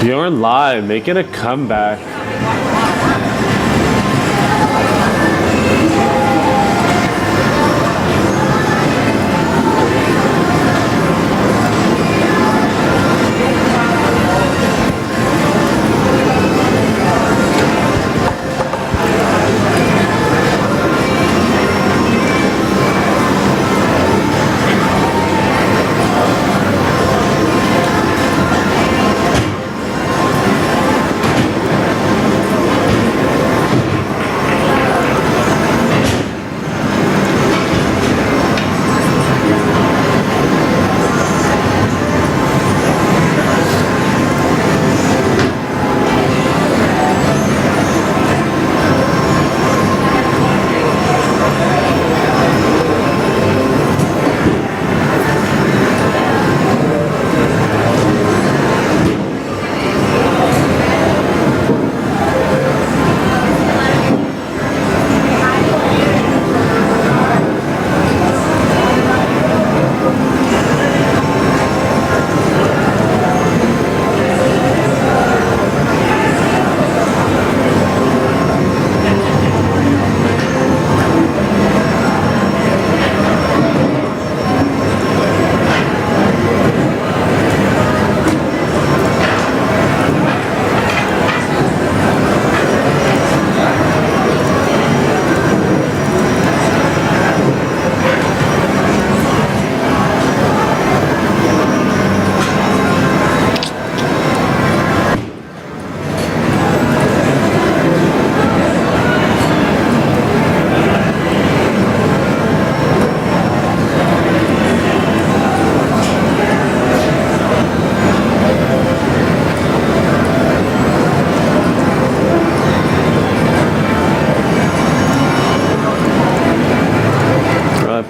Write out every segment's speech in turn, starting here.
Bjorn live, making a comeback.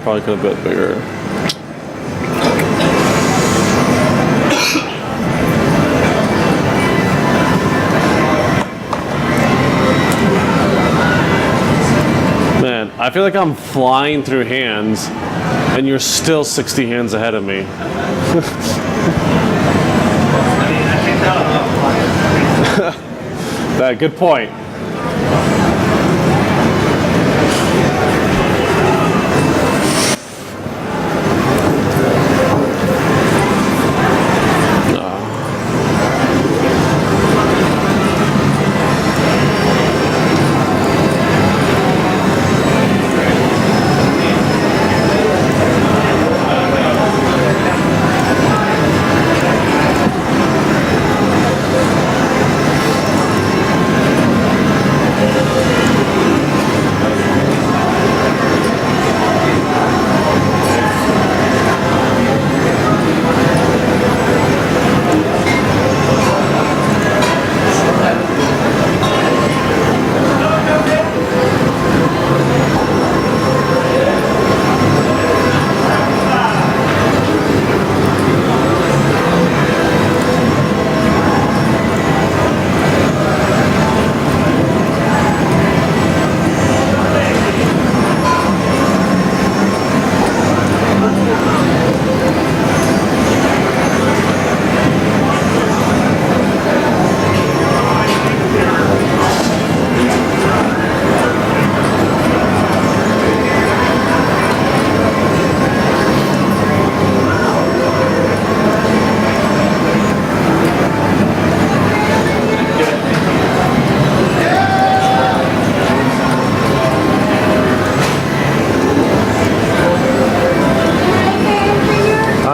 Probably could have been bigger. Man, I feel like I'm flying through hands and you're still 60 hands ahead of me. Good point.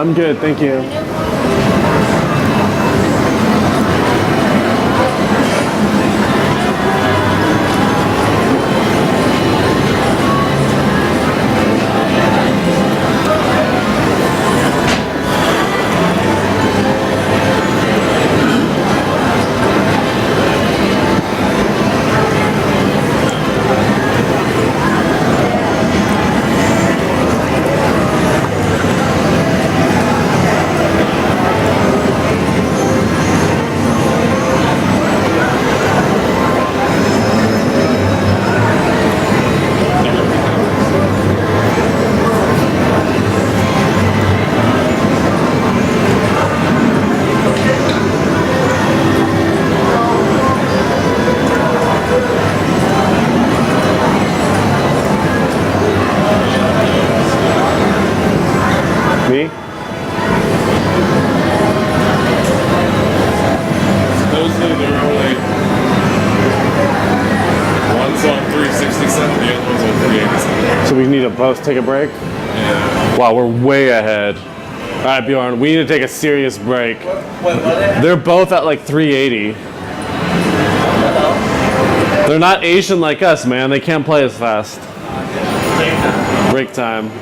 I'm good, thank you. Actually, they're only one's on 367, the other one's on 387. So we need to both take a break? Yeah. Wow, we're way ahead. All right, Bjorn, we need to take a serious break. They're both at like 380. They're not Asian like us, man. They can't play as fast. Break time.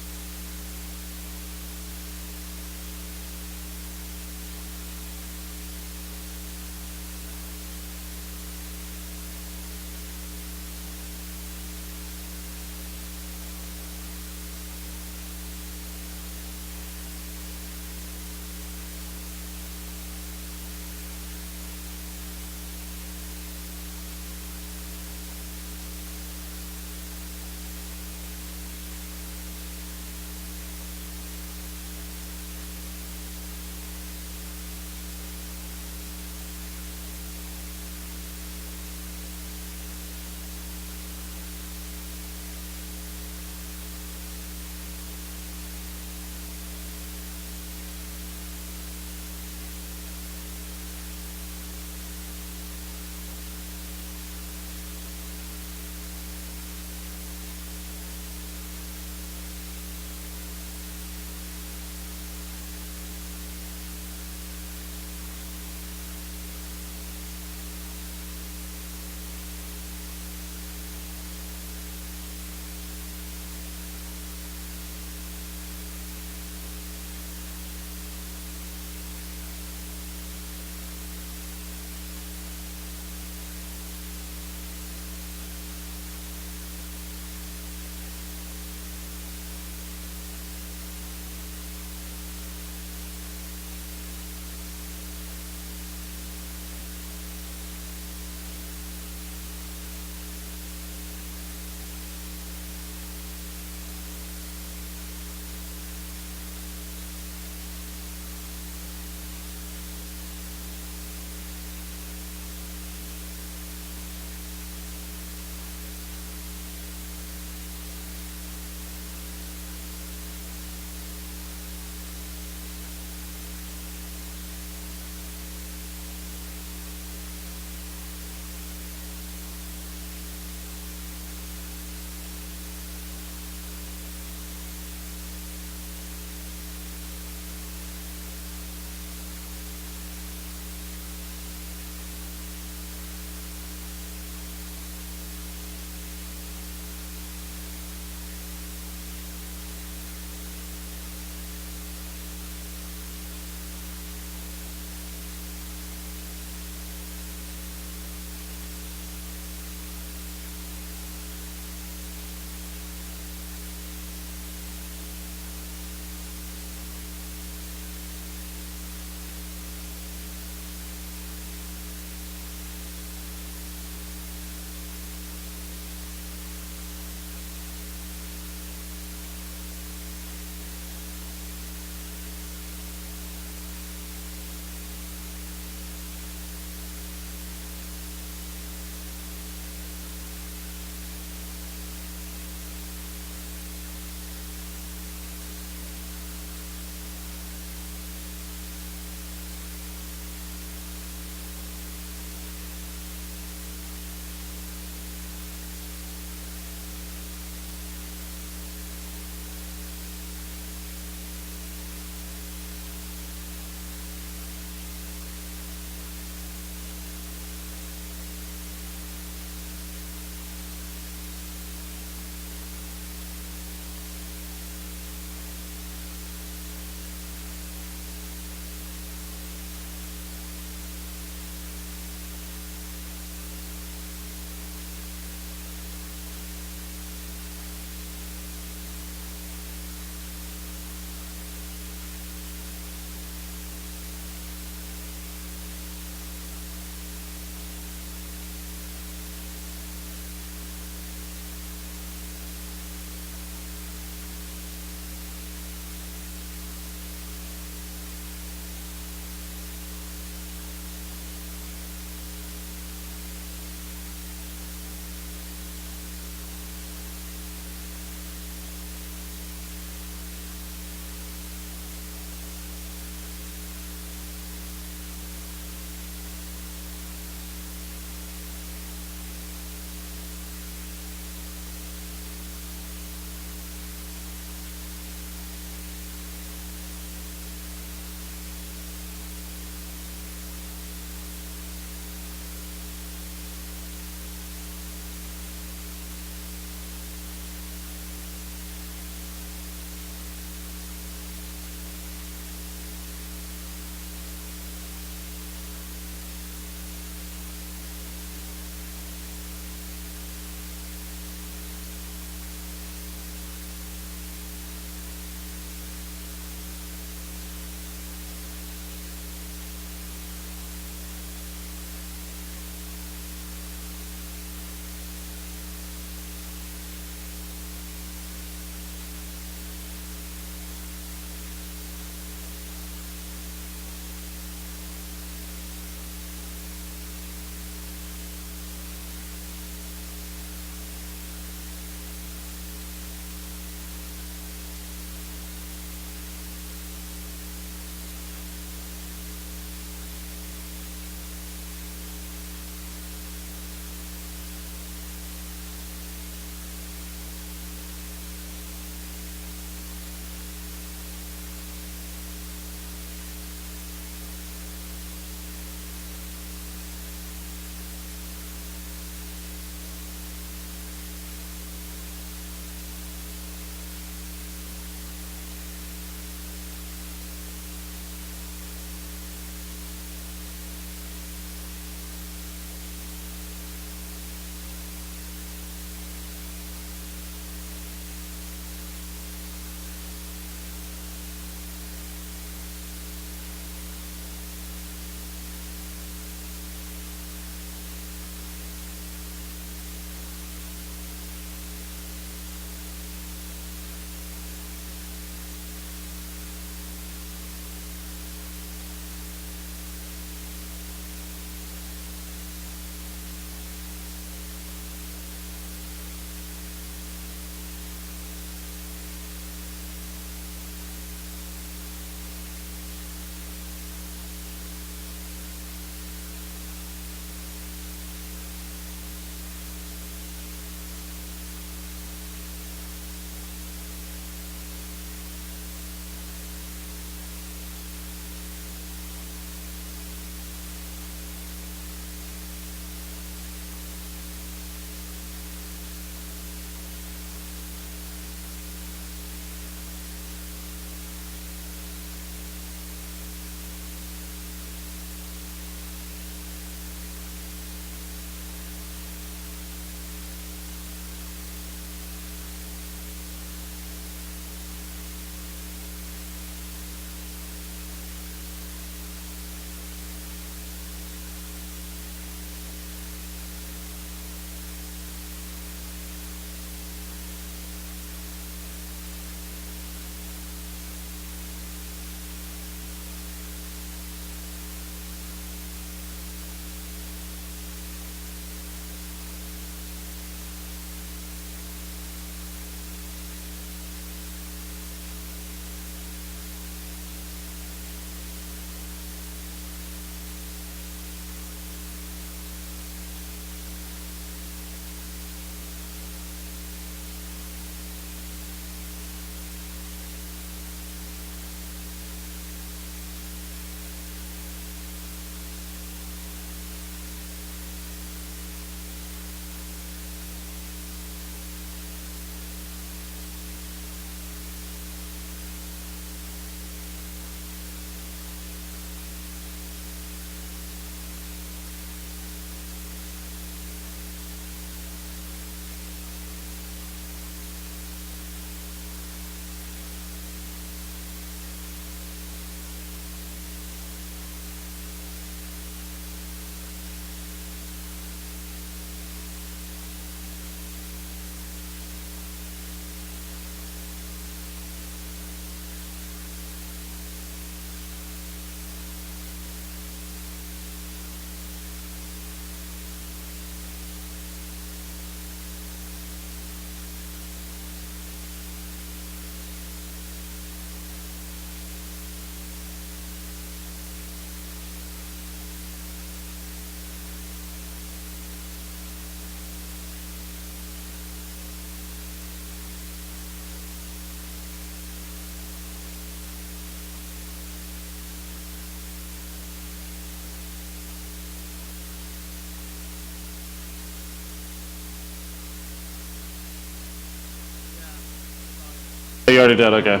You already did, okay.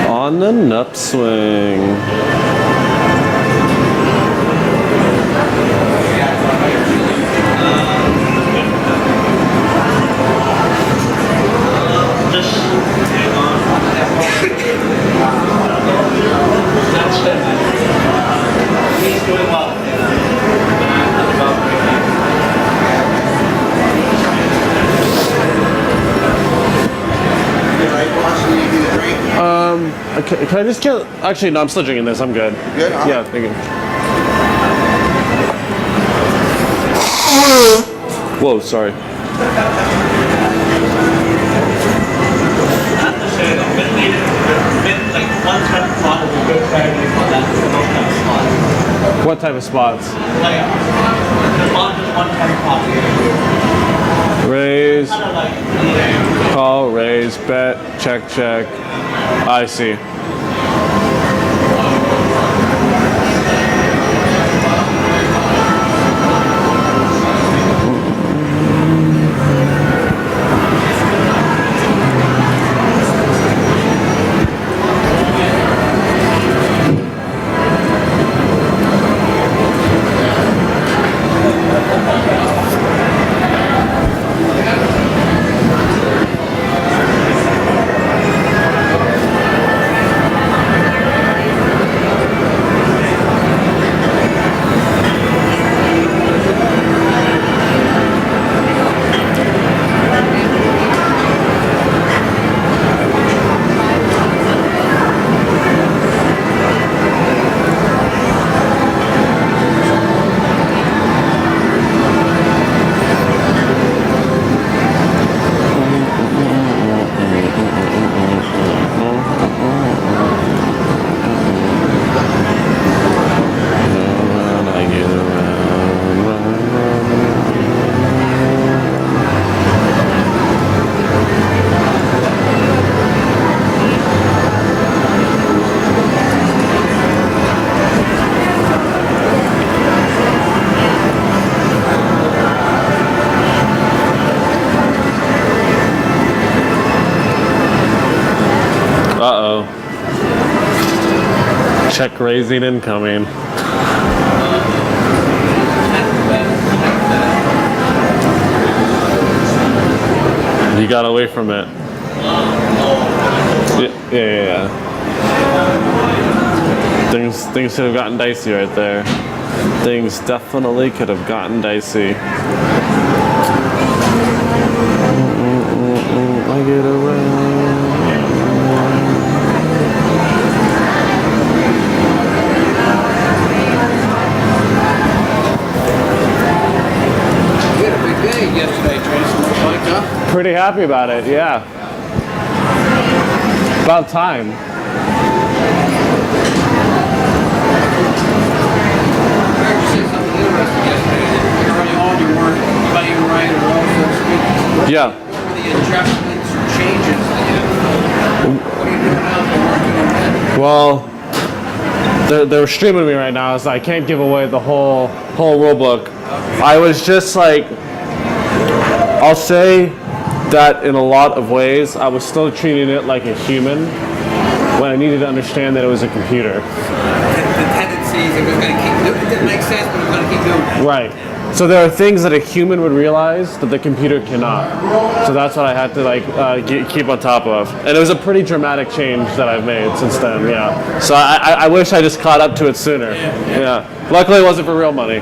On the upswing. He's doing well. Can I just get? Actually, no. I'm still drinking this. I'm good. Good? All Yeah, right. thank you. Whoa, sorry. One type of spot is a good strategy for that. Those kind of spots. What type of spots? Like, there's not just one type of spot. Raise, Kind of like, call, raise, bet, check, check. I see. Uh-oh. Check raising incoming. You got away from it. Yeah. Things could have gotten dicey right there. Things definitely could have gotten dicey. I get away. You had a big day yesterday, Tracy. Looks like, huh? Pretty happy about it, yeah. About time. I heard you say something interesting yesterday. Early on, you weren't playing right or wrong, so to speak. Yeah. What were the adjustments or changes that you What are you doing now that you're working on that? Well, they're streaming me right now, so I can't give away the whole rule book. I was just like, I'll say that in a lot of ways, I was still treating it like a human when I needed to understand that it was a computer. The tendencies, it was going to keep doing it. Didn't make sense, but it was going to keep doing it. Right. So there are things that a human would realize that the computer cannot. So that's what I had to keep on top of. And it was a pretty dramatic change that I've made since then. Yeah. So I wish I just caught up to it sooner. Yeah. Luckily, it wasn't for real money.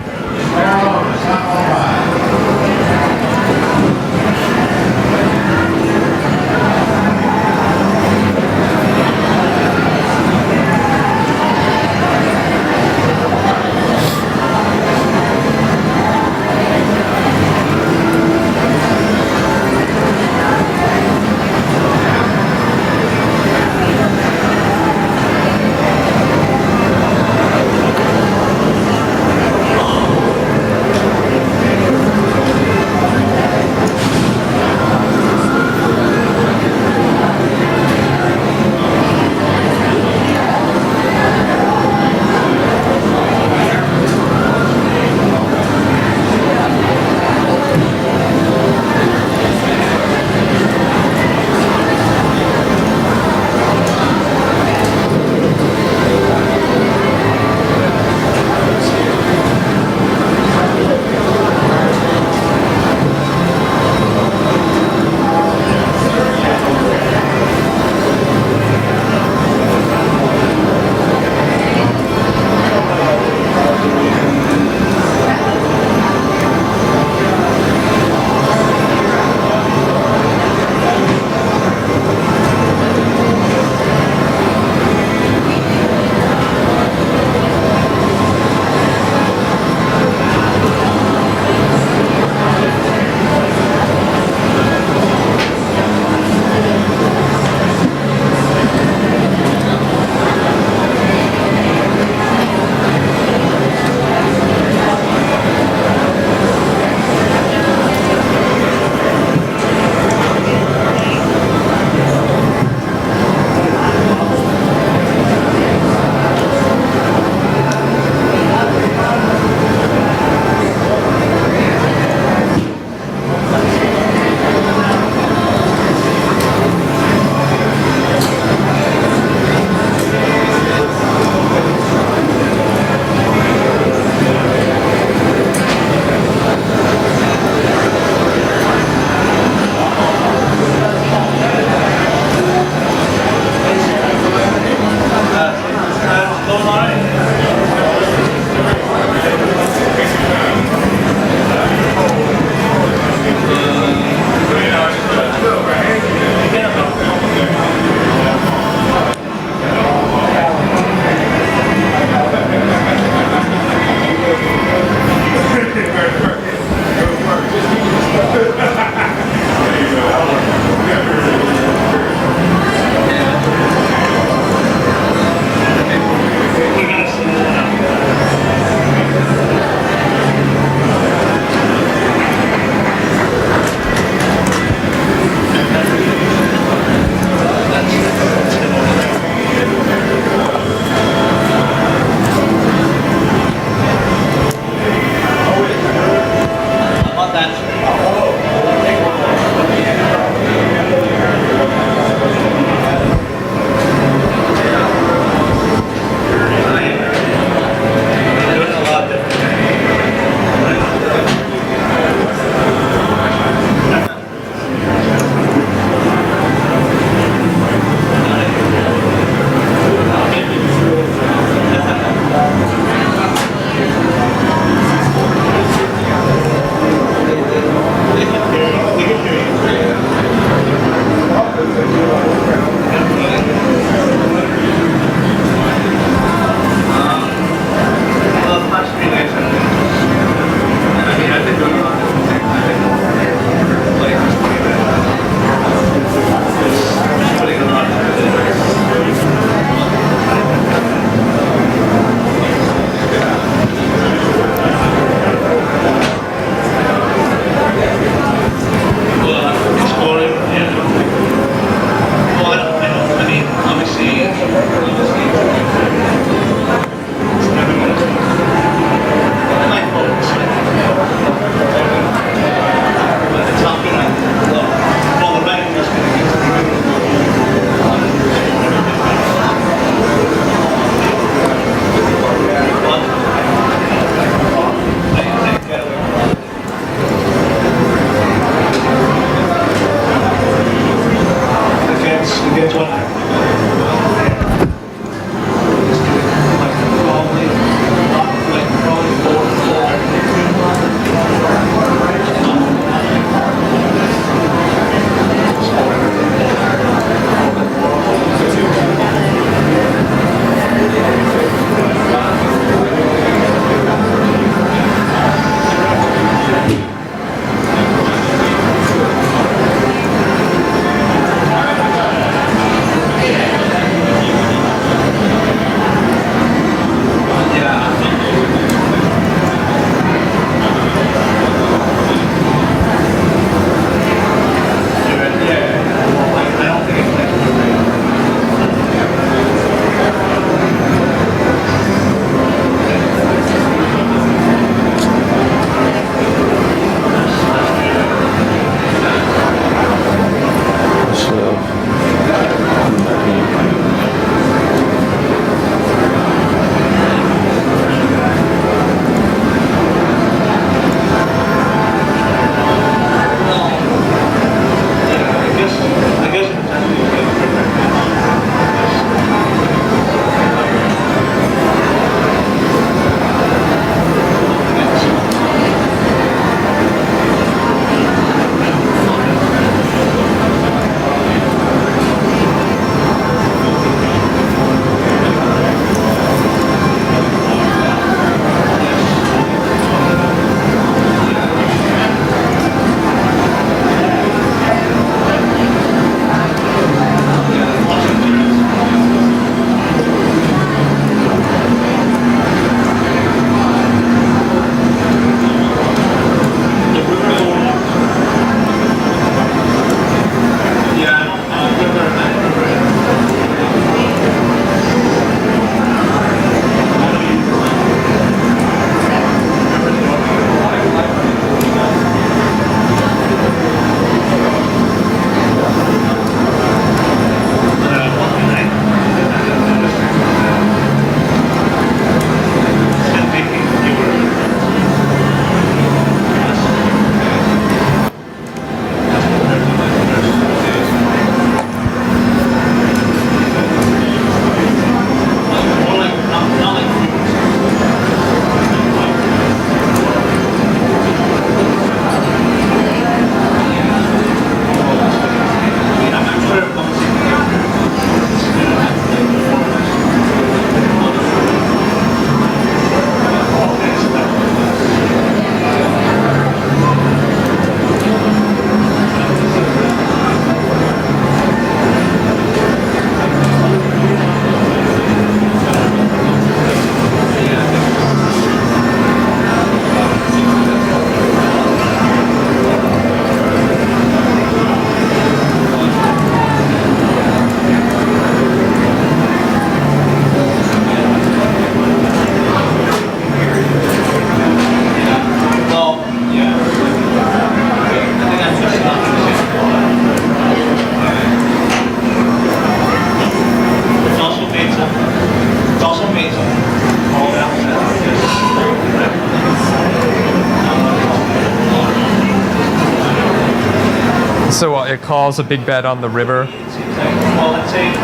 So it calls a big bet on the river. Well, let's say the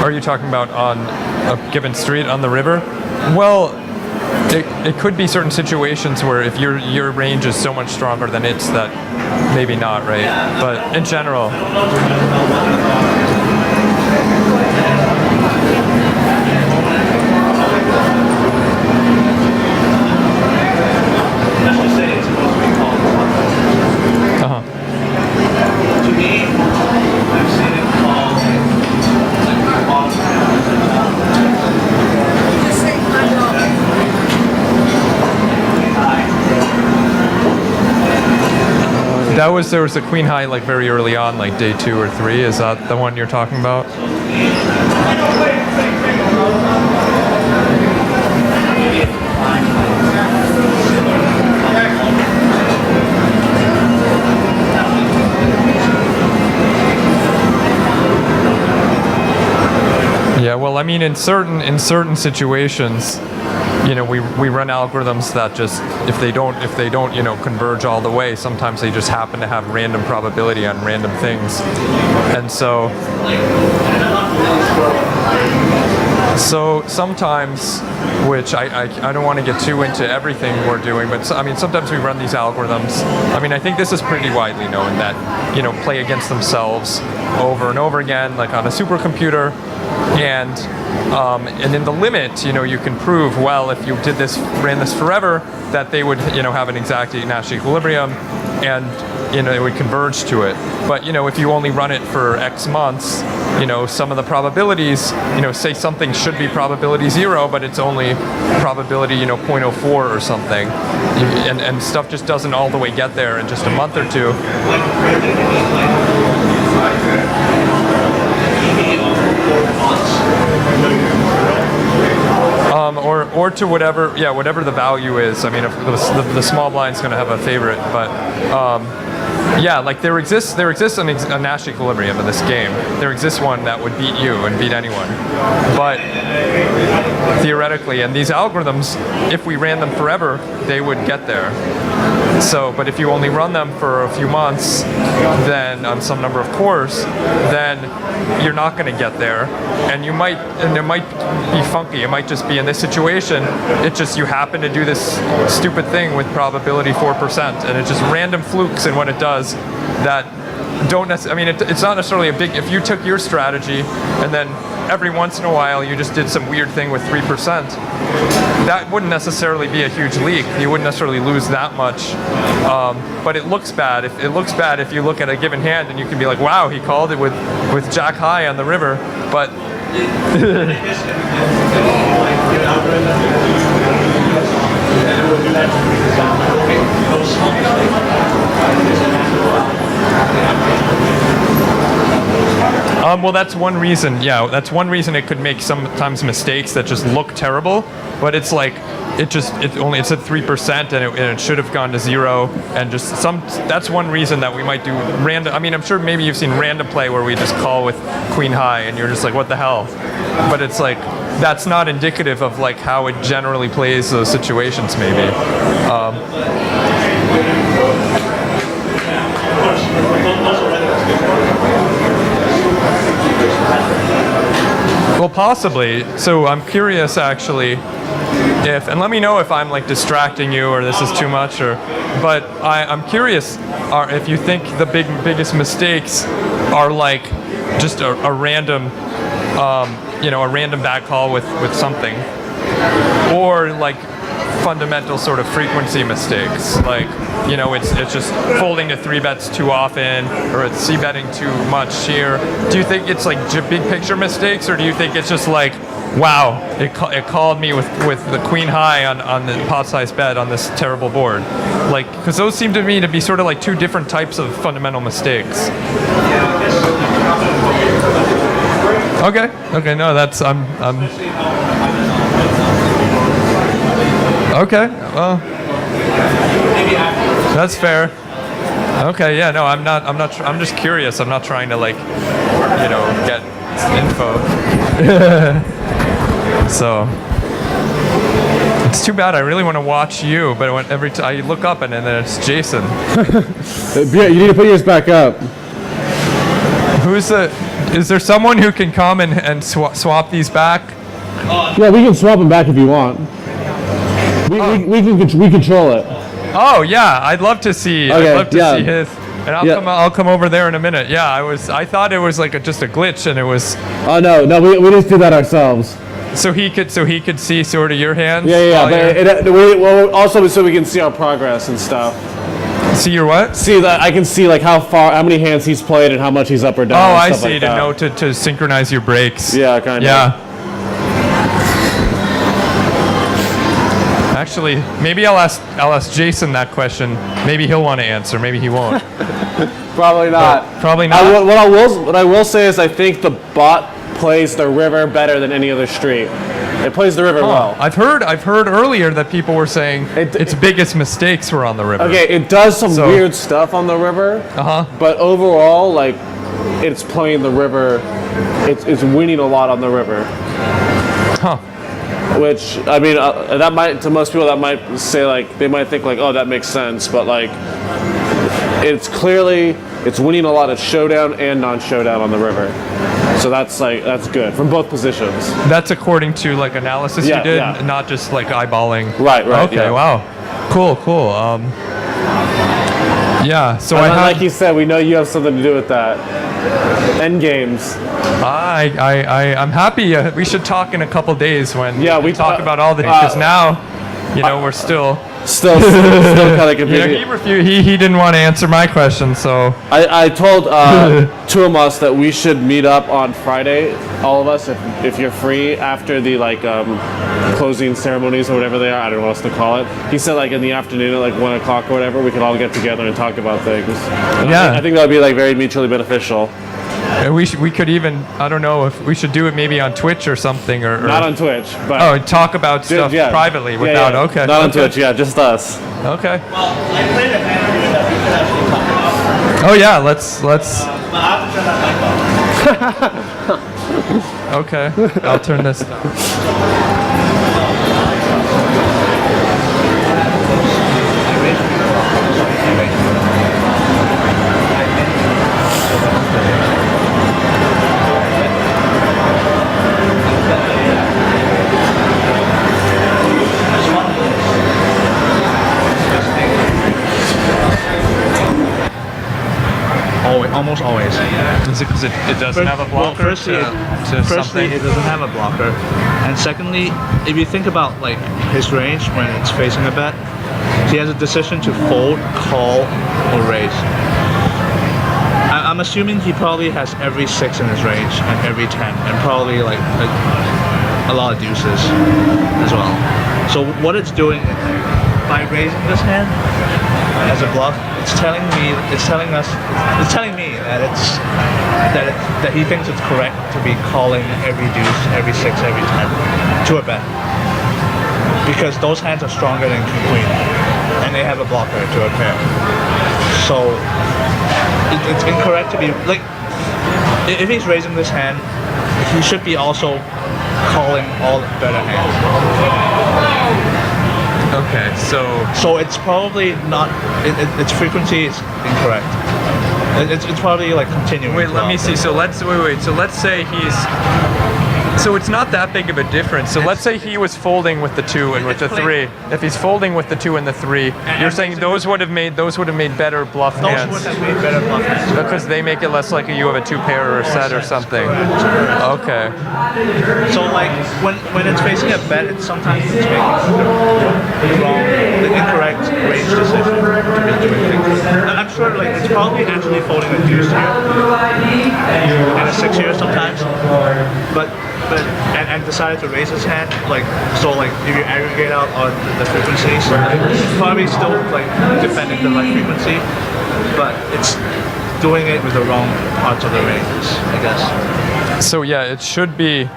Are you talking about on a given street on the river? Well, it could be certain situations where if your range is so much stronger than its, that maybe not, right? But in general. let's just say it's supposed to be called. Uh-huh. To me, I've seen it called There was a queen high like very early on, like day 2 or 3. Is that the one you're talking about? Yeah, well, I mean, in certain situations, you know, we run algorithms that just if they don't you know converge all the way, sometimes they just happen to have random probability on random things, and so sometimes, which I don't want to get too into everything we're doing, but I mean sometimes we run these algorithms. I mean I think this is pretty widely known that you know play against themselves over and over again, like on a supercomputer. And in the limit, you know, you can prove, well, if you ran this forever, that they would, you know, have an exact Nash equilibrium, and you know, it would converge to it. But you know, if you only run it for X months, you know, some of the probabilities, you know, say something should be probability 0, but it's only probability, you know, 0.04 or something, and stuff just doesn't all the way get there in just a month or two. Or to whatever the value is. I mean, if the small blind's going to have a favorite, but yeah, like there exists a Nash equilibrium in this game. There exists one that would beat you and beat anyone, but theoretically, and these algorithms, if we ran them forever, they would get there. So, but if you only run them for a few months, then on some number of cores, then you're not going to get there, and it might be funky. It might just be in this situation, it's just you happen to do this stupid thing with probability 4%, and it's just random flukes in what it does that don't necessarily, I mean, it's not necessarily a big, if you took your strategy and then every once in a while you just did some weird thing with 3%, that wouldn't necessarily be a huge leak. You wouldn't necessarily lose that much, but it looks bad. It looks bad if you look at a given hand and you can be like, wow, he called it with Jack high on the river, but well, that's one reason. Yeah, that's one reason it could make sometimes mistakes that just look terrible. But it's like it's at 3%, and it should have gone to 0. And just that's one reason that we might do random. I mean, I'm sure maybe you've seen random play where we just call with queen high, and you're just like, what the hell? But it's like that's not indicative of like how it generally plays those situations. Maybe. Well, possibly. So I'm curious, actually, and let me know if I'm like distracting you or this is too much, but I'm curious if you think the biggest mistakes are like just a random, a random back call with something, or like fundamental sort of frequency mistakes, like it's just folding to 3-bets too often, or it's c-betting too much here. Do you think it's like big picture mistakes, or do you think it's just like, wow, it called me with the queen high on the pot size bet on this terrible board? Like, because those seem to me to be sort of like two different types of fundamental mistakes. Okay, no, that's I'm okay, well, that's fair. Okay, yeah, no, I'm not. I'm just curious. I'm not trying to like, get info. So it's too bad. I really want to watch you, but every time I look up and then it's Jason. Yeah, you need to put yours back up. Is there someone who can come and swap these back? Yeah, we can swap them back if you want. We control it. Oh yeah, I'd love to see. Okay, I'd love to yeah. see his. And I'll come over there in a minute. Yeah, I thought it was like just a glitch, and it was. Oh no, we just do that ourselves. So he could see sort of your hands. Yeah. while But you're- also so we can see our progress and stuff. see your what? See that I can see like how many hands he's played and how much he's up or down. Oh, and I stuff see. like To that. know to synchronize your breaks. Yeah, kind of. Yeah. Actually, maybe I'll ask Jason that question. Maybe he'll want to answer. Maybe he won't. Probably not. Probably not. What I will say is I think the bot plays the river better than any other street. It plays the river well. I've heard earlier that people were saying its biggest mistakes were on the river. Okay, it does some So- weird stuff on the river. But overall, like, it's playing the river. It's winning a lot on the river. Huh. Which I mean, that might to most people that might say like they might think like, oh, that makes sense. But like, it's winning a lot of showdown and non-showdown on the river. So that's good from both positions. That's according to like analysis Yeah, you did, yeah. not just like eyeballing. Right. Okay. Yeah. Wow. Cool. Yeah. So And I then, had, like you said, we know you have something to do with that. End games. I'm happy. We should talk in a couple days when we talk uh, about all the because now, we're still. Still kind of confusing. He didn't want to answer my question, so I told two of us that we should meet up on Friday, all of us, if you're free after the closing ceremonies or whatever they are. I don't know what else to call it. He said like in the afternoon at like 1 o'clock or whatever, we could all get together and talk about things. And Yeah. I think that would be like very mutually beneficial. we could even, I don't know if we should do it maybe on Twitch or something or Not on Twitch, but talk about stuff privately without okay. Not on Twitch, yeah, just us. Okay. Well, I played a hand that we could actually talk about. Oh yeah, let's But I have to turn that mic off. okay. I'll turn this down. Almost always. Is it because it doesn't have a blocker firstly, to firstly something? it doesn't have a blocker, and secondly, if you think about like his range when it's facing a bet, he has a decision to fold, call, or raise. I'm assuming he probably has every 6 in his range and every 10, and probably like a lot of deuces as well. So what it's doing by raising this hand as a bluff, it's telling me that he thinks it's correct to be calling every deuce, every 6, every 10 to a bet, because those hands are stronger than king queen, and they have a blocker to a pair. So it's incorrect to be like, if he's raising this hand, he should be also calling all better hands. Okay, So it's probably not. Its frequency is incorrect. It's probably like continuing. wait, let me see. So let's say he's. So it's not that big of a difference. So let's say he was folding with the 2 and with the 3. If he's folding with the 2 and the 3, you're saying those would have made better bluff Those hands would have made better bluff hands. because they make it less likely you have a 2 pair or a set or something. Okay. So like when it's facing a bet, it's sometimes it's making the incorrect range decision to be doing things. I'm sure like it's probably actually folding a deuce here and a 6 here sometimes, but and decided to raise his hand, like so like if you aggregate out on the frequencies, it's probably still like defending the right frequency, but it's doing it with the wrong parts of the ranges, I guess. So yeah, it should be.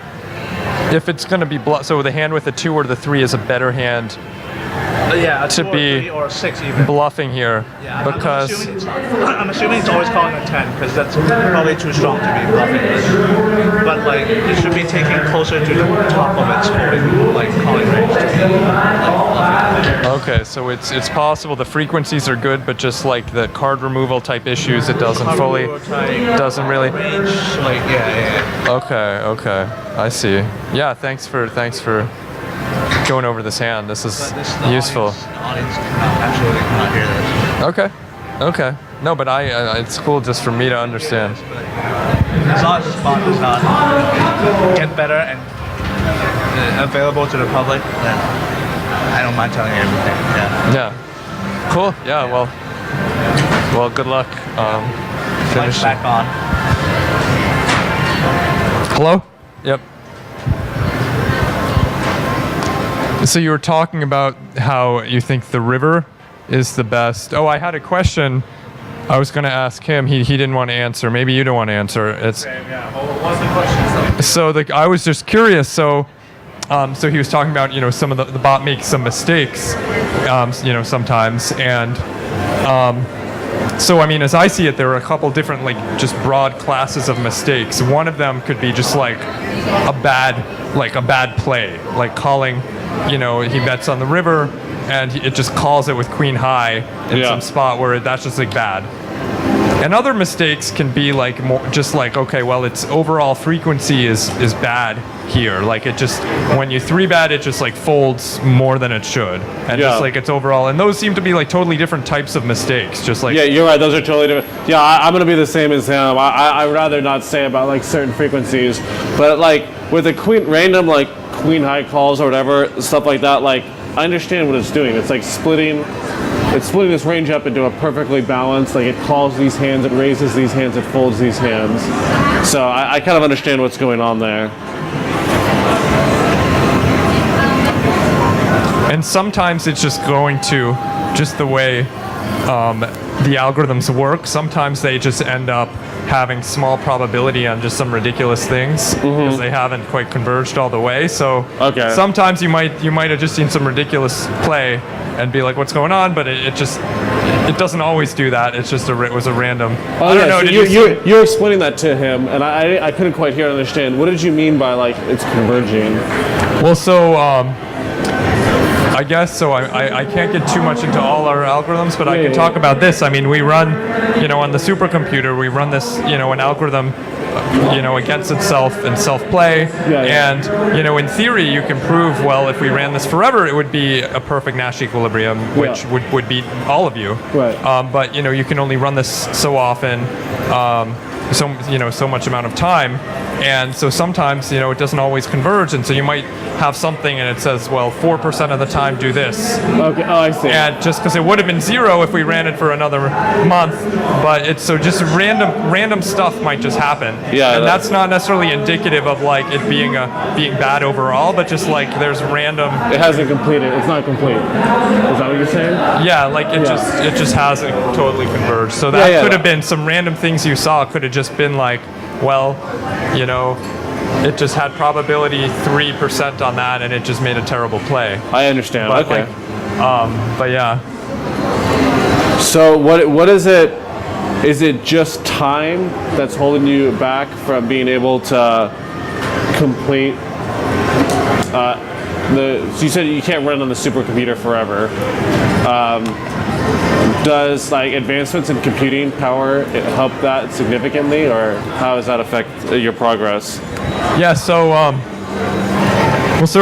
If it's going to be so the hand with the 2 or the 3 is a better hand. Yeah, a to 2 or be 3 or 6 even. bluffing here Yeah, I'm because assuming it's not. I'm assuming it's always calling a 10 because that's probably too strong to be bluffing with. But like, it should be taking closer to the top of its folding, like calling range to be like bluffing. okay, so it's possible the frequencies are good, but just like the card removal type issues, it doesn't fully doesn't really. Range, like yeah. Okay, I see. Yeah, thanks for going over this hand. This is But this useful. The audience cannot hear this. Okay. No, but it's cool just for me to understand. As long as the spot does not get better and available to the public, then I don't mind telling you everything. Yeah. Yeah. Cool. Yeah. Well. Good luck. Lights Finishing. back on. Hello? Yep. So you were talking about how you think the river is the best. Oh, I had a question I was going to ask him. He didn't want to answer. Maybe you don't want to answer. It's What's the question? so I was just curious. So he was talking about some of the bot makes some mistakes, sometimes, and so I mean, as I see it, there are a couple different just broad classes of mistakes. One of them could be just like a bad play, like calling, he bets on the river and it just calls it with queen high in some spot where that's just bad. And other mistakes can be okay, well, its overall frequency is bad here. Like it just, when you 3-bet, it just folds more than it should. And just its overall, and those seem to be totally different types of mistakes. Just Yeah, you're right. Those are totally different. Yeah, I'm gonna be the same as him. I'd rather not say about certain frequencies, but with a random queen high calls or whatever stuff like that. I understand what it's doing. It's splitting this range up into a perfectly balanced. It calls these hands, it raises these hands, it folds these hands. So I kind of understand what's going on there. And sometimes it's just going to, just the way the algorithms work, sometimes they just end up having small probability on just some ridiculous things because they haven't quite converged all the way. So sometimes you might have just seen some ridiculous play and be like, what's going on? But it doesn't always do that. It's just it was a random. I don't know. So you're explaining that to him, and I couldn't quite hear and understand. What did you mean by it's converging? Well, so I guess so. I can't get too much into all our algorithms, but I can talk about this. I mean, we run, on the supercomputer, we run this, an algorithm, against itself in self-play. And, in theory, you can prove, well, if we ran this forever, it would be a perfect Nash equilibrium, which would beat all of you. Right. But, you can only run this so often, so much amount of time. And so sometimes, it doesn't always converge. And so you might have something and it says, well, 4% of the time do this. Okay. Oh, I see. And just because it would have been 0 if we ran it for another month, but it's so just random stuff might just happen. Yeah. And that's not necessarily indicative of it being bad overall, but just there's random. It hasn't completed. It's not complete. Is that what you're saying? Yeah, it just hasn't totally converged. So that could have been some random things you saw. Could have just been well, it just had probability 3% on that, and it just made a terrible play. I understand. But okay. But yeah. So what is it? Is it just time that's holding you back from being able to complete? So you said you can't run on the supercomputer forever. Does advancements in computing power help that significantly, or how does that affect your progress? Yeah. So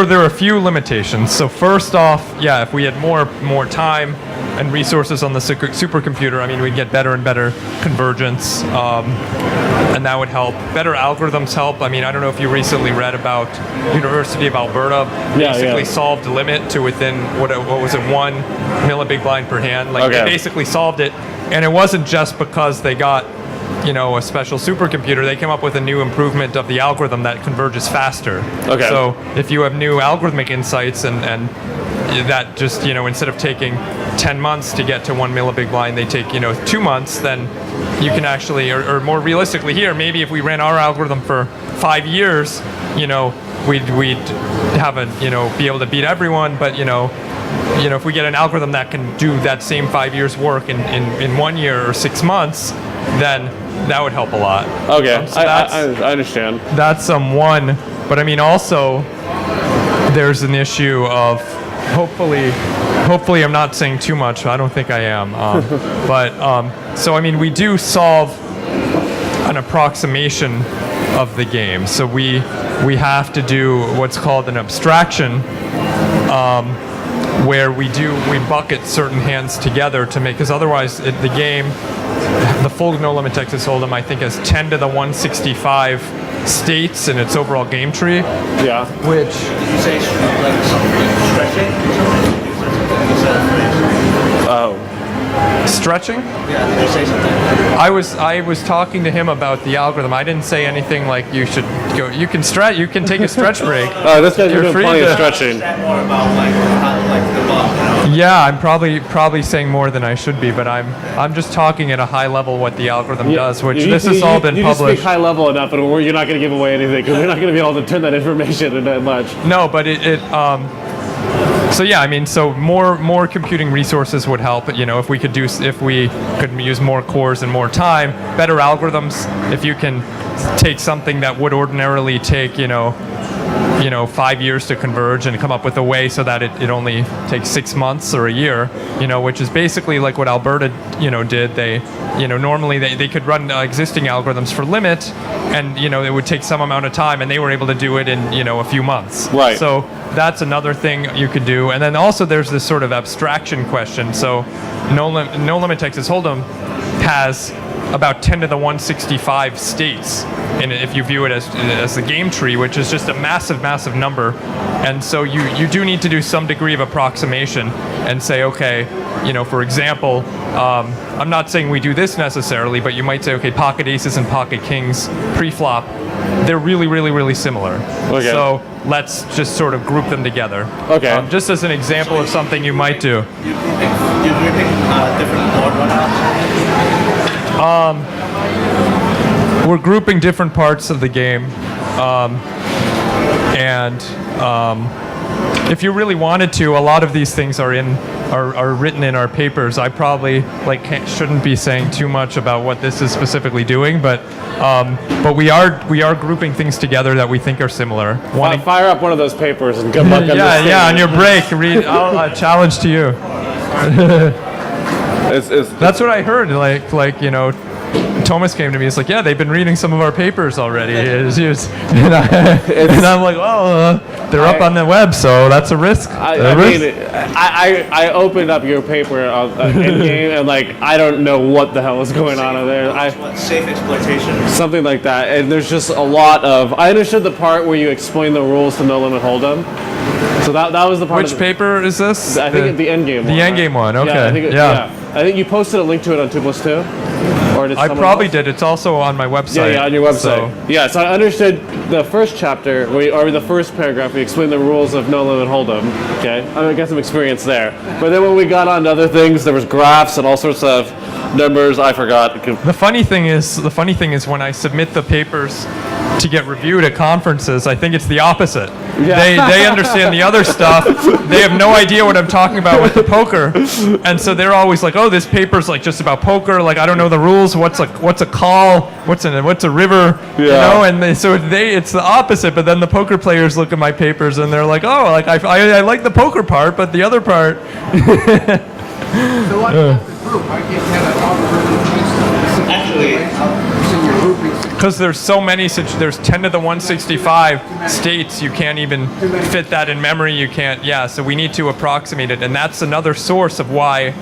there are a few limitations. So first off, if we had more time and resources on the supercomputer, I mean, we'd get better and better convergence, and that would help. Better algorithms help. I mean, I don't know if you recently read about University of Alberta basically solved the limit to within, what was it, 1 millibig blind per hand. They basically solved it, and it wasn't just because they got a special supercomputer. They came up with a new improvement of the algorithm that converges faster. Okay. So if you have new algorithmic insights and that just, instead of taking 10 months to get to 1 millibig blind, they take, 2 months, then you can actually, or more realistically here, maybe if we ran our algorithm for 5 years, we'd have be able to beat everyone, but, if we get an algorithm that can do that same 5 years work in 1 year or 6 months, then that would help a lot. Okay, So I understand. that's one. But I mean, also, there's an issue of hopefully I'm not saying too much. I don't think I am. So I mean, we do solve an approximation of the game. So we have to do what's called an abstraction, where we bucket certain hands together to make, because otherwise the game, the full No Limit Texas Hold'em, I think has 10 to the 165 states in its overall game tree, Yeah. Did which you say like stretching? You said a phrase. Oh. stretching. Yeah, did you say something? I was talking to him about the algorithm. I didn't say anything like you should go. You can take a stretch break. Oh, this guy's You're doing free plenty of to- stretching. Understand more about like how like the bug, you know? Yeah, I'm probably saying more than I should be, but I'm just talking at a high level what the algorithm does, which this has all been you just published. speak high level enough, and you're not going to give away anything because we're not going to be able to turn that information into that much. No, but so yeah, I mean, so more computing resources would help. You know, if we could use more cores and more time, better algorithms. If you can take something that would ordinarily take 5 years to converge and come up with a way so that it only takes 6 months or a year, which is basically like what Alberta did. They normally they could run existing algorithms for limit, and it would take some amount of time, and they were able to do it in a few months. Right. So that's another thing you could do. And then also there's this sort of abstraction question. So No Limit Texas Hold'em has about 10 to the 165 states, and if you view it as the game tree, which is just a massive number. And so you do need to do some degree of approximation and say, okay, for example, I'm not saying we do this necessarily, but you might say, okay, pocket aces and pocket kings pre-flop, they're really similar. Okay. So let's just sort of group them together. Okay. Just as an example of something you might do. You're grouping different board runouts. We're grouping different parts of the game, and if you really wanted to, a lot of these things are written in our papers. I probably shouldn't be saying too much about what this is specifically doing, but we are grouping things together that we think are similar. Fire up one of those papers and good luck on this thing. Yeah, on your break, read. I'll challenge to you. That's what I heard. Thomas came to me. He's like, "Yeah, they've been reading some of our papers already." And I'm like, "Well, they're up on the web, so that's a risk." I opened up your paper in game, and I don't know what the hell is going on in there. What, safe exploitation? Something like that, and there's just a lot of. I understood the part where you explain the rules to No Limit Hold'em. So that was the part. Which paper is this? I think the end game. The end game one. Okay. Yeah, I think you posted a link to it on 2+2. Or did I someone probably else? did. It's also on my website. Yeah, on your website. So. Yeah, so I understood the first chapter, or the first paragraph, we explained the rules of No Limit Hold'em. Okay, I got some experience there. But then when we got on to other things, there was graphs and all sorts of numbers. I forgot. The funny thing is when I submit the papers to get reviewed at conferences, I think it's the opposite. Yeah. They understand the other stuff. They have no idea what I'm talking about with the poker, and so they're always like, "Oh, this paper's just about poker. I don't know the rules. What's a call? What's a river? Yeah. And it's the opposite. But then the poker players look at my papers and they're like, "Oh, I like the poker part, but the other part." So what about the group? I can't have an algorithm Actually, Because there's so many, there's 10 to the 165 states, you can't even fit that in memory, you can't, so we need to approximate it, and that's another source of why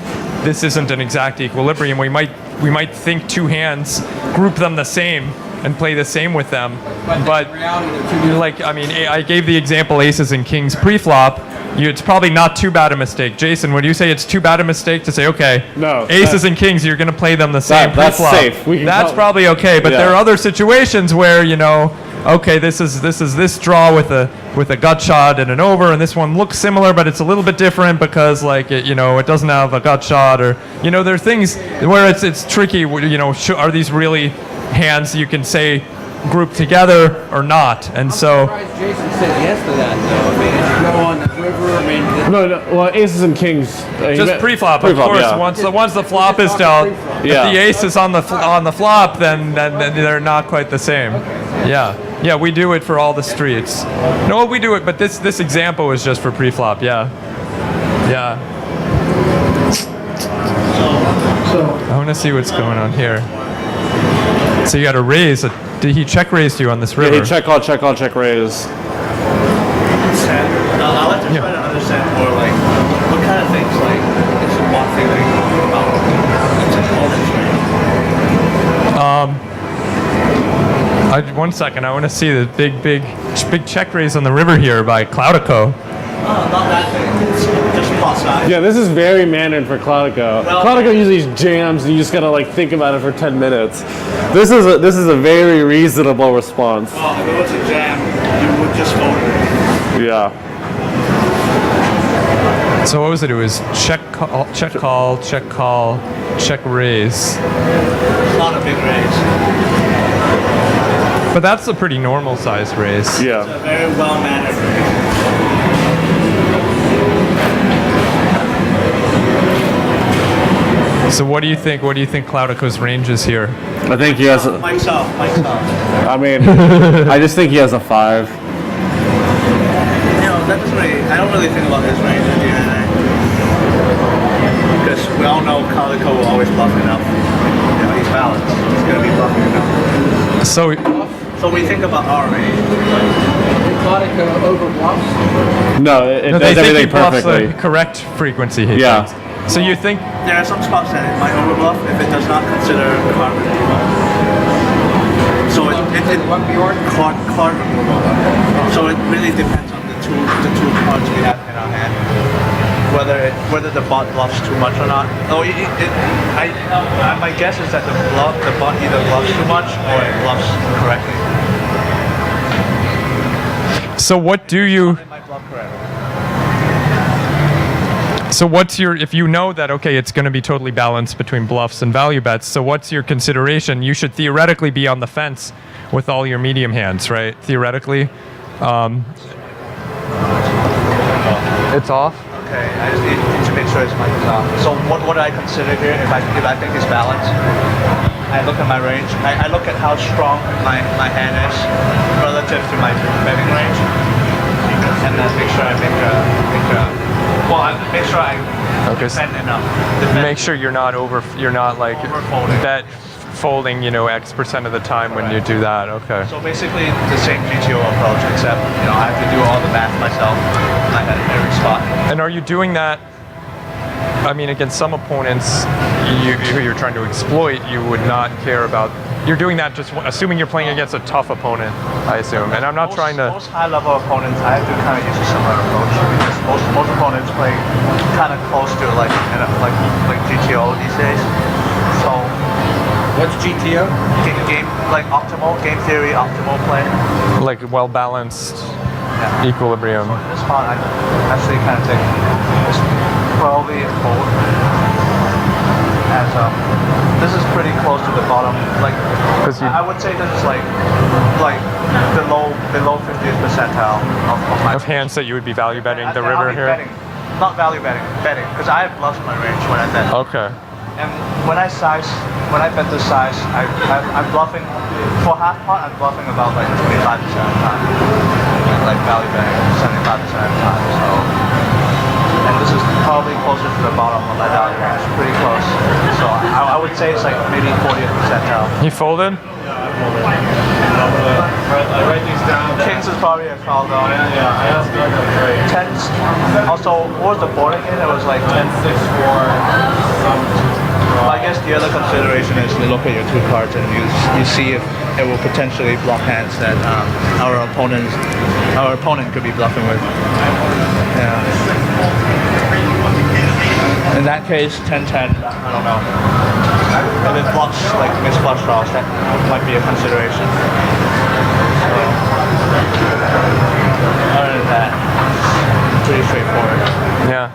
this isn't an exact equilibrium. We might think two hands, group them the same, and play the same with them, but in reality, they're two I gave the example aces and kings pre-flop. It's probably not too bad a mistake. Jason, would you say it's too bad a mistake to say, okay, No, aces and kings, you're going to play them the same that's pre-flop? safe. We can That's call- probably okay, but Yeah. there are other situations where, okay, this is this draw with a gut shot and an over, and this one looks similar, but it's a little bit different because it doesn't have a gut shot, or there are things where it's tricky. Are these really hands you can say group together or not? And so surprised Jason said yes to that, though. I mean, if you go on the river. I mean, No, well, aces and kings. You Just meant- pre-flop, of pre-flop, course. yeah. Once the flop is dealt, Yeah. if the ace is on the flop, then they're not quite the same. Yeah, yeah, we do it for all the streets. No, we do it, but this example is just for pre-flop. Yeah, yeah. I want to see what's going on here. So you got to raise. Did he check raised you on this river? Yeah, he check call, check raise. I'd like to try to understand more, like, what kind of things, like, is the one thing that you know about opponents, right? One second, I want to see the big check raise on the river here by Cloudico. Not that thing. It's just plus size. Yeah, this is very Mandarin for Cloudico. Well- Cloudico usually jams, and you just gotta like think about it for 10 minutes. This is a very reasonable response. Oh, if it was a jam, you would just fold it. Yeah. So what was it? It was check call, check call, check call, check raise. It's not a big raise. But that's a pretty normal size raise. Yeah. It's a very well-mannered raise. So what do you think? What do you think Cloudico's range is here? I think he has. Mike's off. I mean, I just think he has a 5. You know, that doesn't really, I don't really think about his range at the end of the day. Because we all know Calico will always bluff enough. You know, he's balanced. He's going to be bluffing enough. So So we think about our range. Cloudico over bluffs. No, it they does think he everything bluffs perfectly. the correct frequency. He Yeah. thinks. So you think? There are some spots that it might overbluff if it does not consider card removal. So it What Bjorn? card removal. So it really depends on the two cards we have in our hand. Whether the bot bluffs too much or not. Oh, my guess is that the bot either bluffs too much or it bluffs correctly. So what do you? It might bluff correctly. So what's your? If you know that okay, it's going to be totally balanced between bluffs and value bets. So what's your consideration? You should theoretically be on the fence with all your medium hands, right? Theoretically. It's off. Okay, I just need to make sure it's mic is off. So what do I consider here if I think it's balanced? I look at my range. I look at how strong my hand is relative to my betting range, and then make sure I make sure I defend enough. Make sure you're not like Overfolding. bet folding, X percent of the time when you do that. Okay. So basically the same GTO approach, except I have to do all the math myself. I had every spot. And are you doing that? I mean, against some opponents who you're trying to exploit, you would not care about. You're doing that just assuming you're playing against a tough opponent, I assume. And I'm not trying to. Most high-level opponents, I have to kind of use a similar approach because most opponents play kind of close to like GTO these days. So What's GTO? game like optimal game theory, optimal play. Like well balanced Yeah. equilibrium. This spot, I actually kind of think it's probably a fold. As this is pretty close to the bottom. Like, 'Cause you- I would say this is like below 50th percentile of my Of hands that you would be value betting the I'll river be here. betting. Not value betting, because I have bluffs my range when I bet. Okay. And when I bet this size, I'm bluffing for half pot. I'm bluffing about like 25% of the time, like value betting 75% of the time. So, and this is probably closer to the bottom of my value range, pretty close. So I would say it's like maybe 40th percentile. He folded. I write these down. Kings is probably a call though. Yeah, I asked Doug to trade. Tens. Also, what was the board again? It was like 10. 6, 4, some. Well, I guess the other consideration is you look at your two cards and you see if it will potentially bluff hands that our opponent could be bluffing with. Yeah. In that case, 10-10, I don't know. If it bluffs like missed flush draws, that might be a consideration. So, other than that, pretty straightforward. Yeah.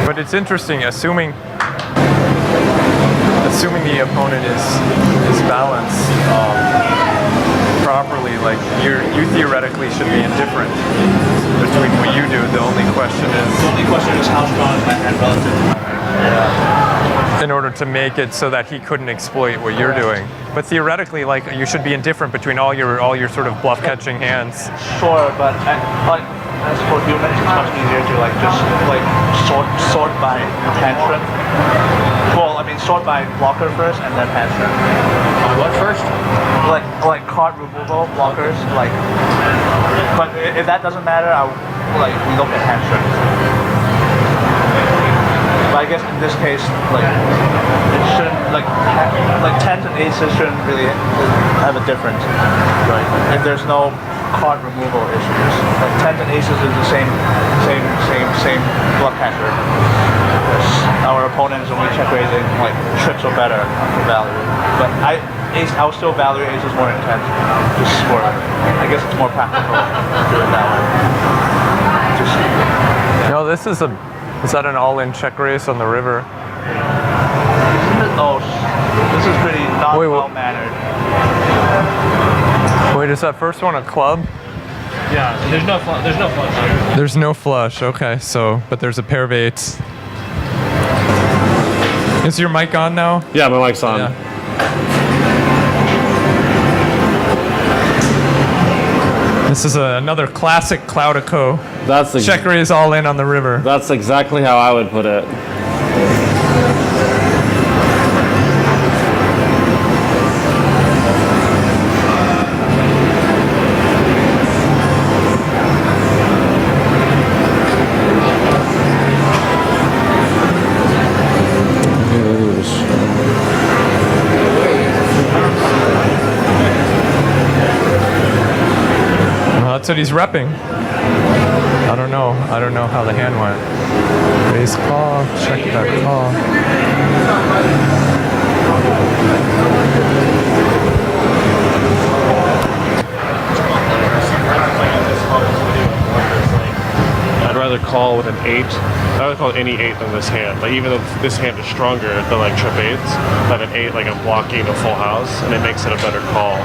But it's interesting, assuming the opponent is balanced properly, like you theoretically should be indifferent in order to make it so that he couldn't exploit what you're doing. But theoretically, like, you should be indifferent between all your sort of bluff catching hands. Sure, but like as for humans, it's much easier to like just like sort by hand strength. Well, I mean sort by blocker first and then hand strength. What first? Like card removal blockers, like. But if that doesn't matter, we look at hand strength. But I guess in this case, like it shouldn't like tens and aces shouldn't really have a difference, right? If there's no card removal issues, like tens and aces is the same bluff catcher. Our opponents when we check raising, like trips are better for value, but I'll still value aces more intense, just for I guess it's more practical to do it that way. No, is that an all-in check raise on the river? Oh, this is pretty not Wait, well mannered. Wait, is that first one a club? Yeah, there's no flush here. There's no flush, okay, but there's a pair of eights. Is your mic on now? Yeah, my mic's on. Yeah. This is another classic Cloudico. Check raise all in on the river. That's exactly how I would put it. That's what he's repping. I don't know how the hand went. Raise call, check that call. I'd rather call with an 8. I'd rather call any 8 than this hand. Like even though this hand is stronger than like trip 8s, but an 8 like I'm blocking a full house and it makes it a better call,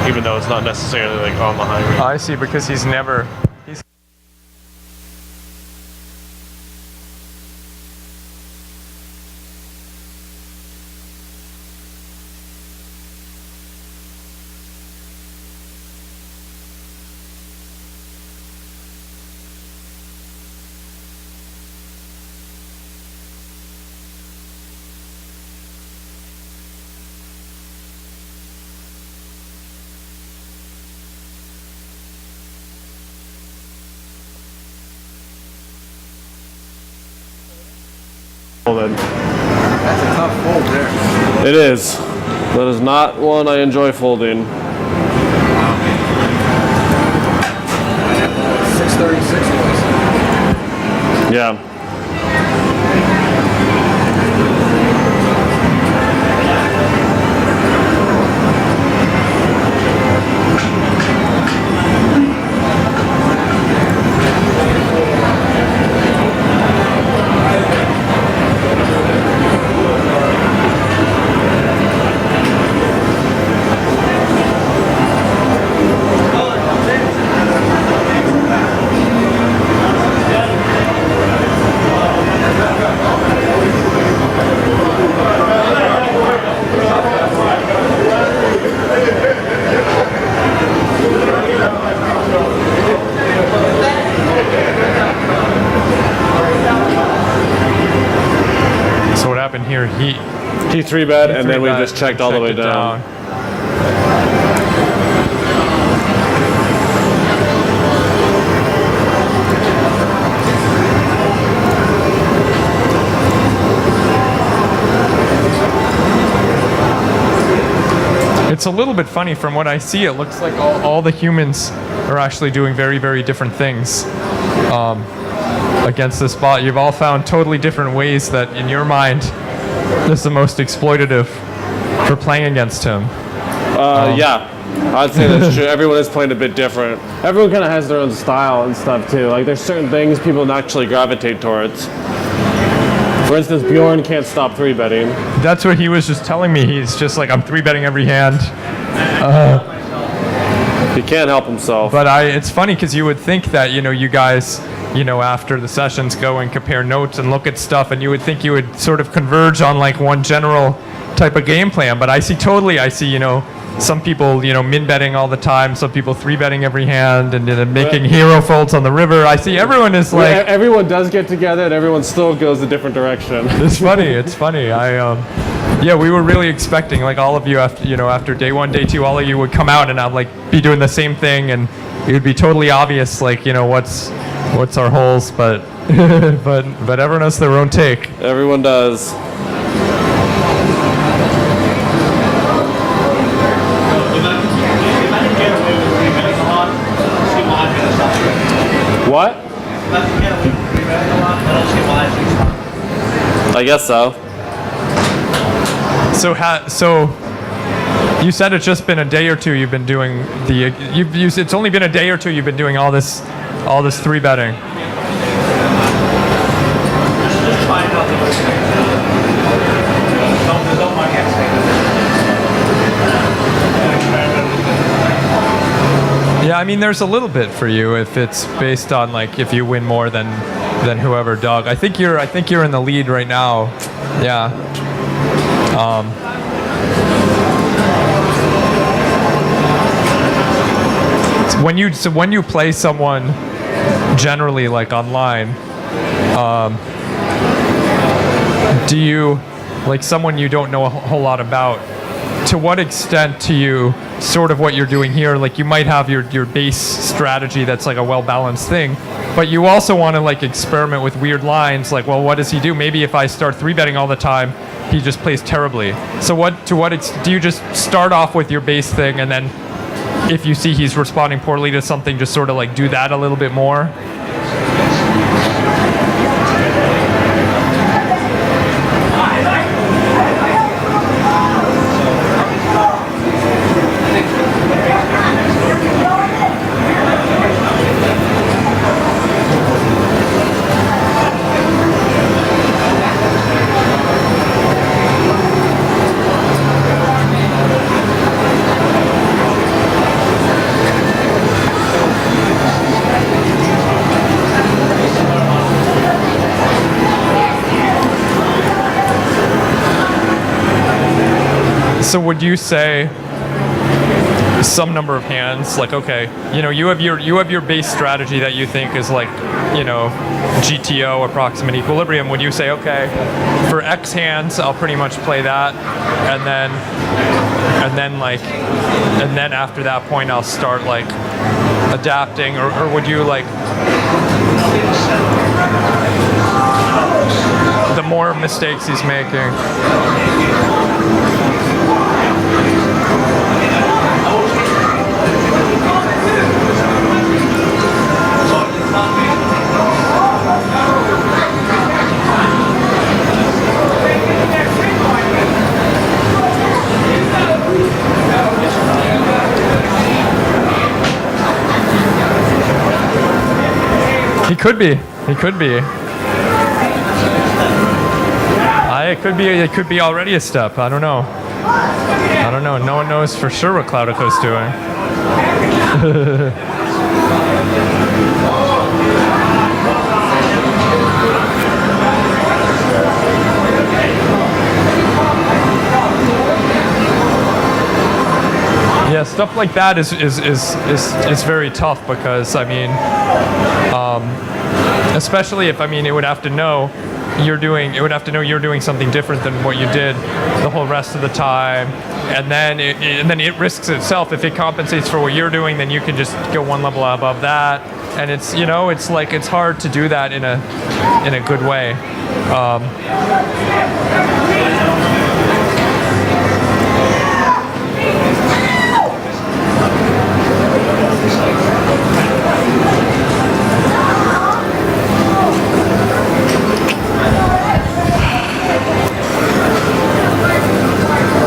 even though it's not necessarily like on the high range. I see, because he's Folded. That's a tough fold there. It is. That is not one I enjoy folding. 636 was. Yeah. Here, he 3-bet, and then we just checked all the way down. It's a little bit funny from what I see. It looks like all the humans are actually doing very, very different things against this bot. You've all found totally different ways that, in your mind, this is the most exploitative for playing against him. Yeah, I'd say that's true. Everyone is playing a bit different. Everyone kind of has their own style and stuff too. Like there's certain things people naturally gravitate towards. For instance, Bjorn can't stop 3-betting. That's what he was just telling me. He's just like, I'm 3-betting every hand. He can't help himself. But it's funny because you would think that, you guys, you know, after the sessions go and compare notes and look at stuff, and you would think you would sort of converge on like one general type of game plan. But I see, you know, some people, you know, min betting all the time, some people 3-betting every hand and then making hero folds on the river. I see everyone is like, everyone does get together and everyone still goes a different direction. it's funny. Yeah, we were really expecting like all of you after day 1, day 2, all of you would come out and I'd like be doing the same thing, and it would be totally obvious, like, you know, what's our holes, but but everyone has their own take. Everyone does. What? I guess so. So you said it's just been a day or two you've been doing it's only been a day or two you've been doing all this 3-betting. Yeah, I mean, there's a little bit for you if it's based on like if you win more than whoever dug. I think you're in the lead right now. Yeah. When you play someone generally like online, do you, like someone you don't know a whole lot about, to what extent do you sort of what you're doing here, like you might have your base strategy that's like a well-balanced thing, but you also want to like experiment with weird lines, like, well, what does he do? Maybe if I start 3-betting all the time, he just plays terribly. So do you just start off with your base thing, and then if you see he's responding poorly to something, just sort of like do that a little bit more? So would you say some number of hands, like, okay, you know, you have your base strategy that you think is like, you know, GTO, approximate equilibrium. Would you say, okay, for X hands, I'll pretty much play that, and then after that point, I'll start like adapting, or would you like the more mistakes he's making? He could be. It could be already a step. I don't know. No one knows for sure what Cloudico's doing. Yeah, stuff like that is very tough, because I mean, especially if, I mean, it would have to know you're doing something different than what you did the whole rest of the time, and then it risks itself. If it compensates for what you're doing, then you can just go one level above that, and it's, you know, it's like it's hard to do that in a good way.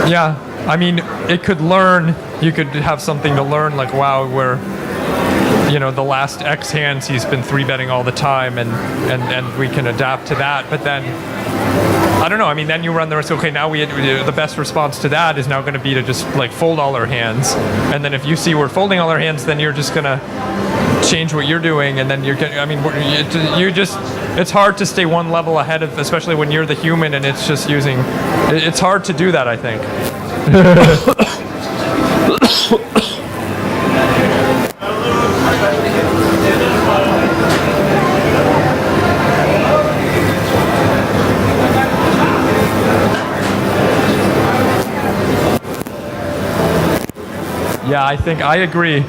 Yeah, I mean, it could learn, you could have something to learn, like, wow, we're, you know, the last X hands he's been 3-betting all the time, and we can adapt to that. But then, I don't know, I mean, then you run the risk, okay, now the best response to that is now going to be to just like fold all our hands. And then if you see we're folding all our hands, then you're just going to change what you're doing, and then you're getting. I mean, it's hard to stay one level ahead of, especially when you're the human, and it's just using. It's hard to do that, I think. Yeah, I think I agree.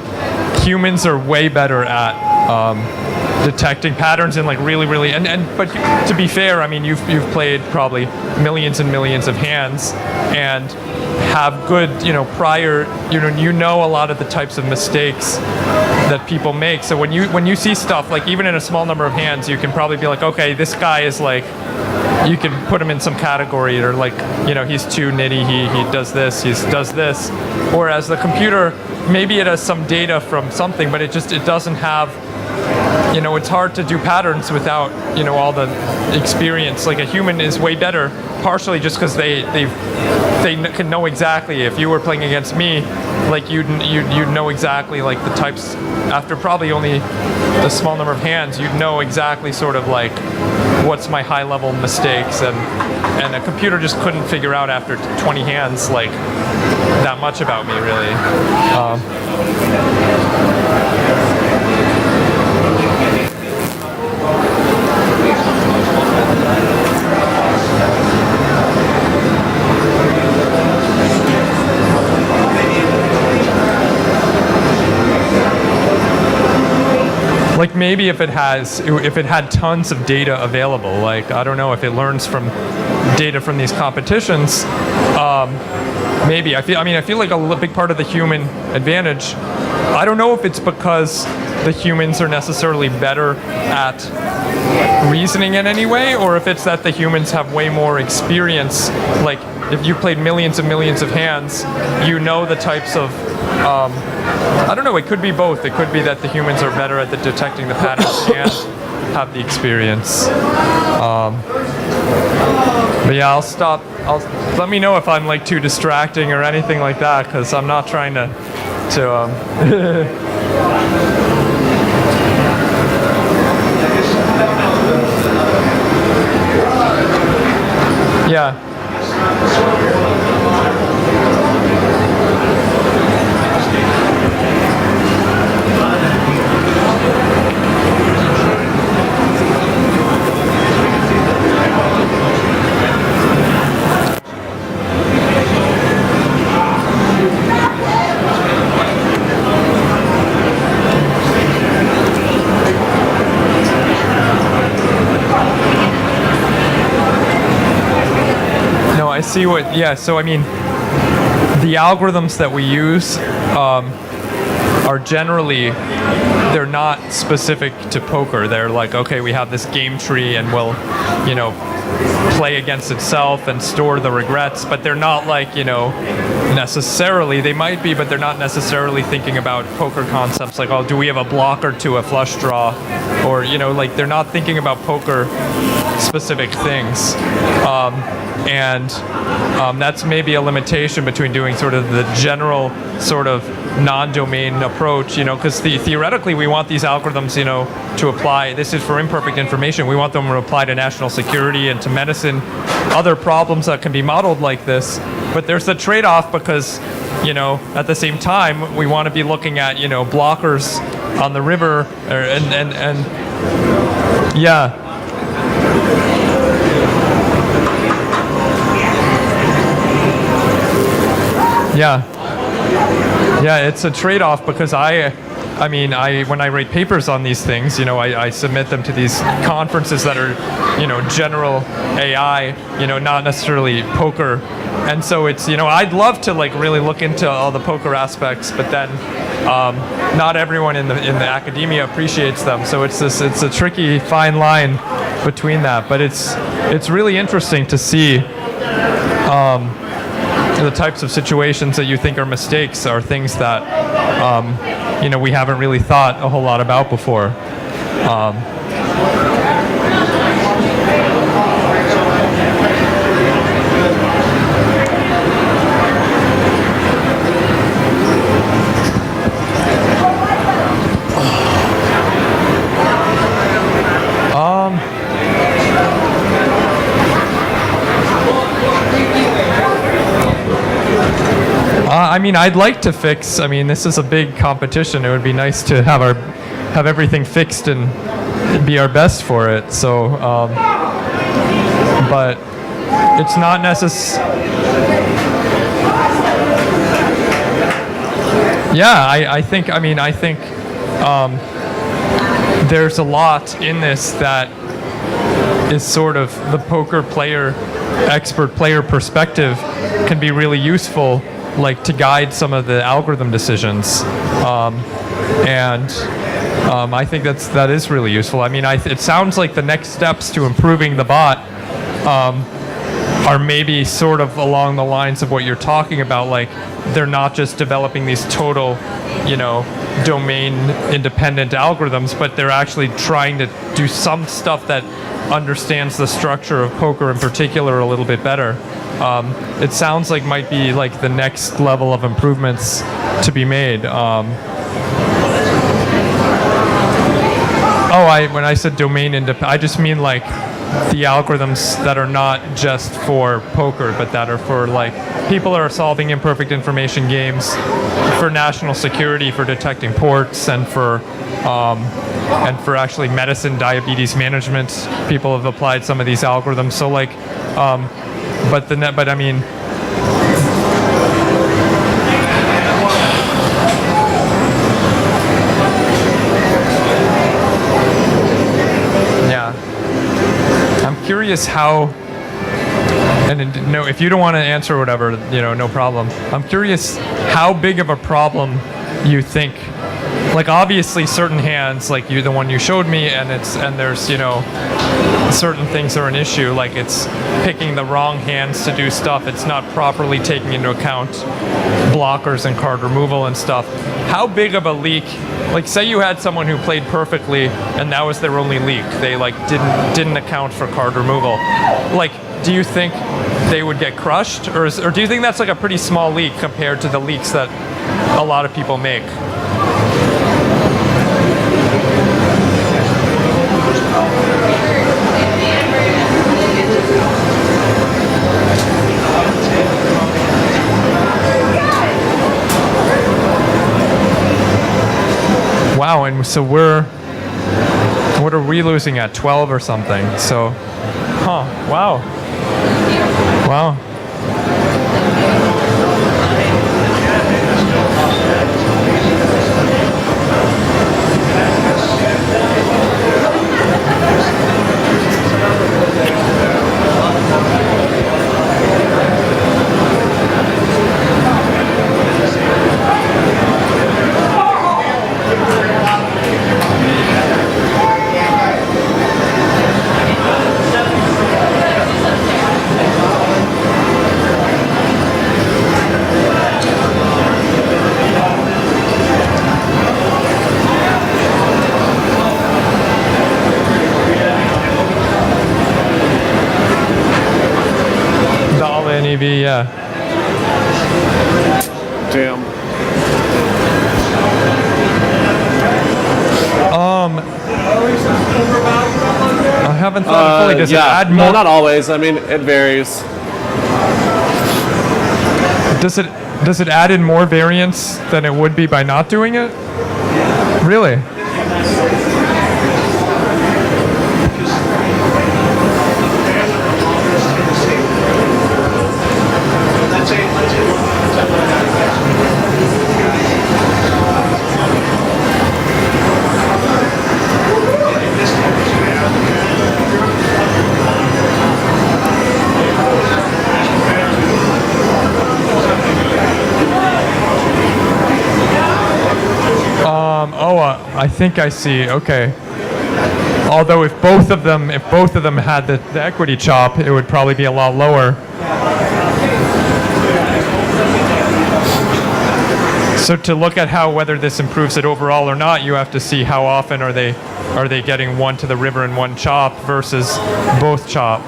Humans are way better at detecting patterns and like really but to be fair, I mean you've played probably millions and millions of hands and have good prior you know a lot of the types of mistakes that people make. So when you see stuff like even in a small number of hands, you can probably be like, okay, this guy is like, you can put him in some category, or like he's too nitty, he does this, he does this. Whereas the computer, maybe it has some data from something, but it doesn't have, it's hard to do patterns without all the experience. Like a human is way better, partially just because they can know exactly. If you were playing against me, like you'd know exactly like the types. After probably only a small number of hands, you'd know exactly sort of like what's my high level mistakes, and a computer just couldn't figure out after 20 hands like that much about me really. Like maybe if it had tons of data available, like I don't know if it learns from data from these competitions, maybe I feel like a big part of the human advantage. I don't know if it's because the humans are necessarily better at reasoning in any way, or if it's that the humans have way more experience. Like if you played millions and millions of hands, you know the types of I don't know, it could be both. It could be that the humans are better at detecting the patterns and have the experience. But yeah, I'll stop. Let me know if I'm like too distracting or anything like that, because I'm not trying to yeah. I see what, yeah, so I mean, the algorithms that we use are generally, they're not specific to poker. They're like, okay, we have this game tree and we'll, play against itself and store the regrets, but they're not like, necessarily, they might be, but they're not necessarily thinking about poker concepts like, oh, do we have a blocker to a flush draw? Or, like they're not thinking about poker specific things. That's maybe a limitation between doing sort of the general sort of non-domain approach, because theoretically we want these algorithms, to apply. This is for imperfect information. We want them to apply to national security and to medicine, other problems that can be modeled like this. But there's a trade-off because, at the same time, we want to be looking at, blockers on the river, and yeah. Yeah, it's a trade-off because when I write papers on these things, I submit them to these conferences that are, general AI, not necessarily poker. And so it's, I'd love to like really look into all the poker aspects, but then not everyone in the academia appreciates them. So it's a tricky fine line between that. But it's really interesting to see the types of situations that you think are mistakes are things that we haven't really thought a whole lot about before. mean, I'd like to fix. I mean, this is a big competition. It would be nice to have everything fixed and be our best for it. So, but it's not necessary. Yeah, I think. I mean, I think there's a lot in this that is sort of the poker player, expert player perspective can be really useful, like to guide some of the algorithm decisions. I think that is really useful. I mean, it sounds like the next steps to improving the bot are maybe sort of along the lines of what you're talking about. Like, they're not just developing these total, domain independent algorithms, but they're actually trying to do some stuff that understands the structure of poker in particular a little bit better. It sounds like might be like the next level of improvements to be made. When I said domain independent, I just mean like the algorithms that are not just for poker, but that are for like people that are solving imperfect information games, for national security, for detecting ports, and for actually medicine, diabetes management. People have applied some of these algorithms. So like, but I mean. Curious how, and no, if you don't want to answer whatever, no problem. I'm curious how big of a problem you think, like obviously certain hands, like the one you showed me, and there's certain things are an issue, like it's picking the wrong hands to do stuff. It's not properly taking into account blockers and card removal and stuff. How big of a leak? Like, say you had someone who played perfectly and that was their only leak. They like didn't account for card removal. Like, do you think they would get crushed, or do you think that's like a pretty small leak compared to the leaks that a lot of people make? Wow, and so what are we losing at, 12 or something? So, wow. Wow. NEV, yeah. Damn. I haven't thought fully. Does it add more? No, not always. I mean, it varies. Does it add in more variance than it would be by not doing it? Really? I think I see. Okay. Although if both of them had the equity chop, it would probably be a lot lower. So to look at whether this improves it overall or not, you have to see how often are they getting one to the river and one chop versus both chop.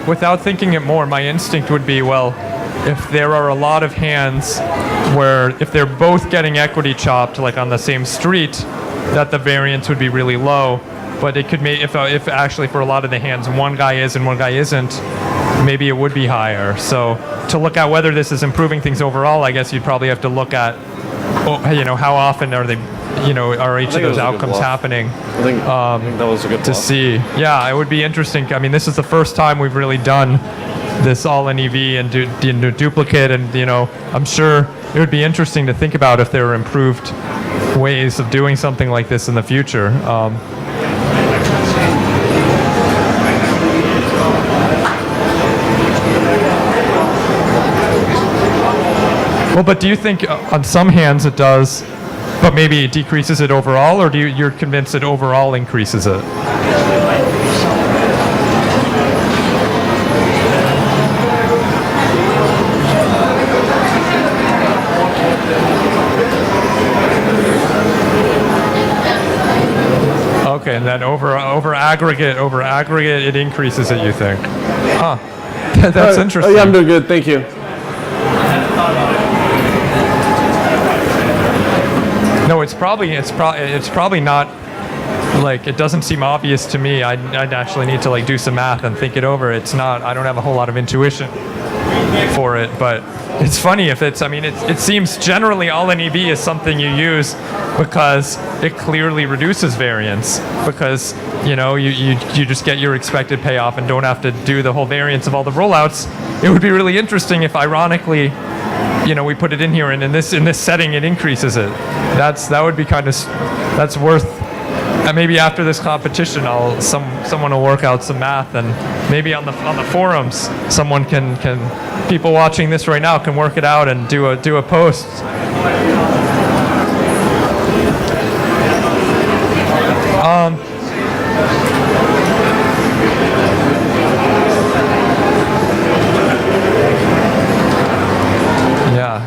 without thinking it more, my instinct would be, well, if there are a lot of hands where if they're both getting equity chopped like on the same street, that the variance would be really low. But it could make if actually for a lot of the hands one guy is and one guy isn't, maybe it would be higher. So to look at whether this is improving things overall, I guess you'd probably have to look at, how often are they, are each of think it those was a good outcomes bluff. happening I think that was a good to bluff. see. Yeah, it would be interesting. I mean, this is the first time we've really done this all in EV and duplicate, and I'm sure it would be interesting to think about if there are improved ways of doing something like this in the future. Well, but do you think on some hands it does, but maybe it decreases it overall, or you're convinced it overall increases it? Okay, and then over aggregate, it increases it, you think? Huh. That's interesting. Oh, yeah, I'm doing good. Thank you. No, it's probably not, like, it doesn't seem obvious to me. I'd actually need to do some math and think it over. It's not, I don't have a whole lot of intuition for it, but it's funny if it seems generally all in EV is something you use because it clearly reduces variance, because you just get your expected payoff and don't have to do the whole variance of all the rollouts. It would be really interesting if ironically we put it in here, and in this setting it increases it. That would be that's worth. And maybe after this competition, someone will work out some math, and maybe on the forums, someone people watching this right now can work it out and do a post. Yeah.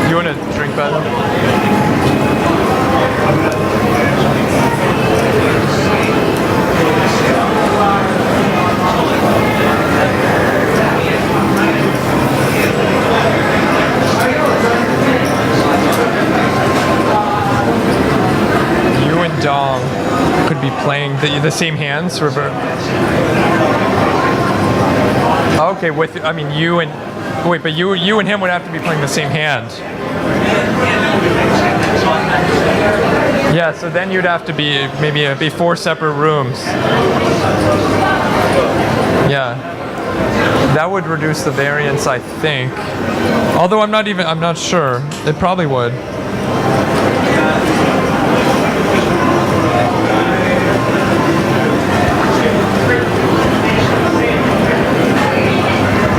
You want to drink better? You and Dong could be playing the same hands, Robert. Okay, you and wait, but you and him would have to be playing the same hand. Yeah, so then you'd have to be be 4 separate rooms. Yeah, that would reduce the variance, I think. Although I'm not sure. It probably would.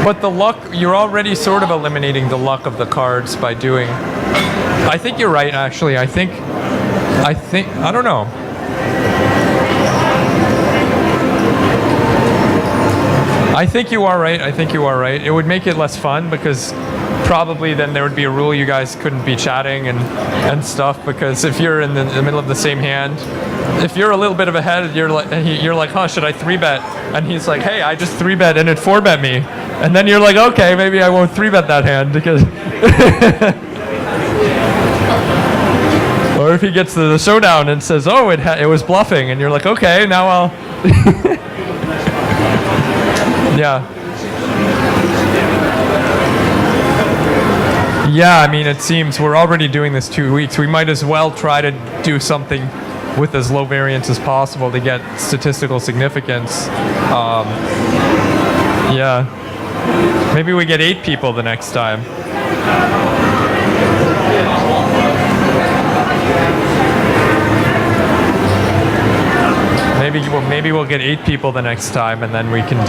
But the luck, you're already sort of eliminating the luck of the cards by doing. I think you're right, actually. I don't know. I think you are right. It would make it less fun because probably then there would be a rule you guys couldn't be chatting and stuff, because if you're in the middle of the same hand, if you're a little bit of ahead, you're like, huh, should I 3-bet? And he's like, hey, I just 3-bet and it 4-bet me. And then you're like, okay, maybe I won't 3-bet that hand because. Or if he gets to the showdown and says, oh, it was bluffing, and you're like, okay, now I'll. Yeah. Yeah, I mean, it seems we're already doing this 2 weeks. We might as well try to do something with as low variance as possible to get statistical significance. Yeah. Maybe we get 8 people the next time. Maybe we'll get 8 people the next time, and then we can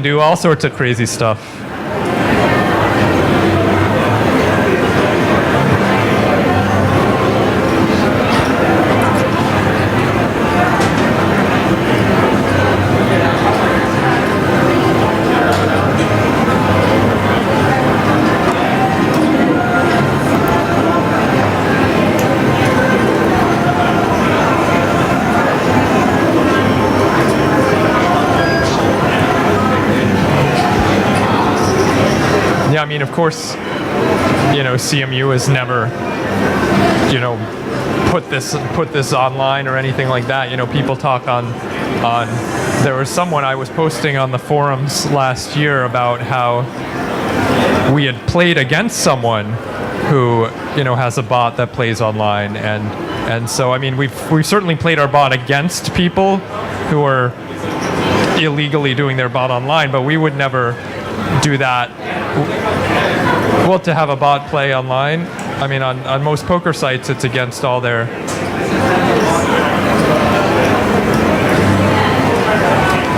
do all sorts of crazy stuff. mean, of course, CMU has never, put this online or anything like that. People talk on. There was someone I was posting on the forums last year about how we had played against someone who has a bot that plays online, and so I mean we've certainly played our bot against people who are illegally doing their bot online, but we would never do that. Well, to have a bot play online, I mean on most poker sites it's against all their.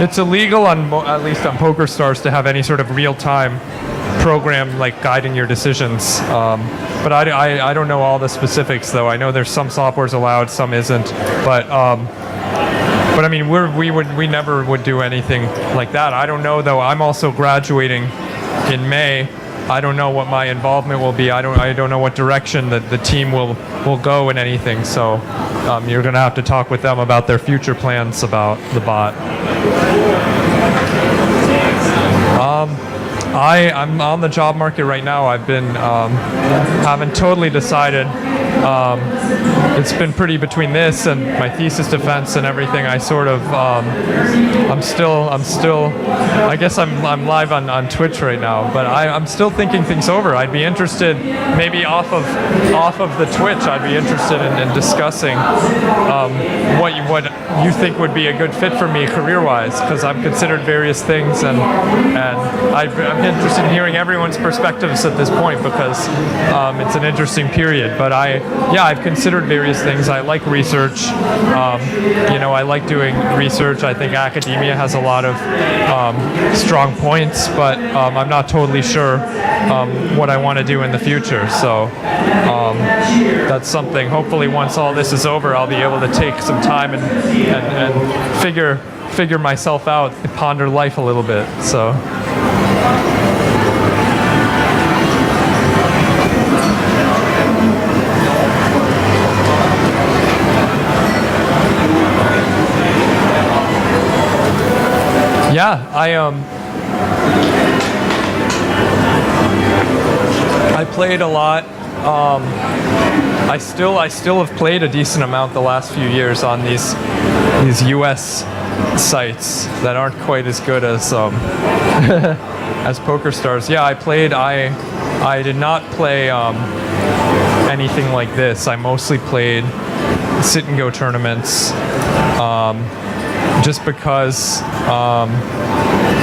It's illegal at least on PokerStars to have any sort of real-time program like guiding your decisions. But I don't know all the specifics though. I know there's some software's allowed, some isn't. But I mean we never would do anything like that. I don't know though. I'm also graduating in May. I don't know what my involvement will be. I don't know what direction the team will go in anything. So you're gonna have to talk with them about their future plans about the bot. I'm on the job market right now. I've been haven't totally decided. It's been pretty between this and my thesis defense and everything. I sort of I'm still I guess I'm live on Twitch right now, but I'm still thinking things over. I'd be interested maybe off of the Twitch. I'd be interested in discussing what you think would be a good fit for me career-wise, because I've considered various things and I'm interested in hearing everyone's perspectives at this point because it's an interesting period. But I've considered various things. I like research. I like doing research. I think academia has a lot of strong points, but I'm not totally sure what I want to do in the future. So that's something. Hopefully, once all this is over, I'll be able to take some time and figure myself out, ponder life a little bit. So. Yeah, I played a lot. I still have played a decent amount the last few years on these U.S. sites that aren't quite as good as as PokerStars. Yeah, I played. I did not play anything like this. I mostly played sit and go tournaments. Just because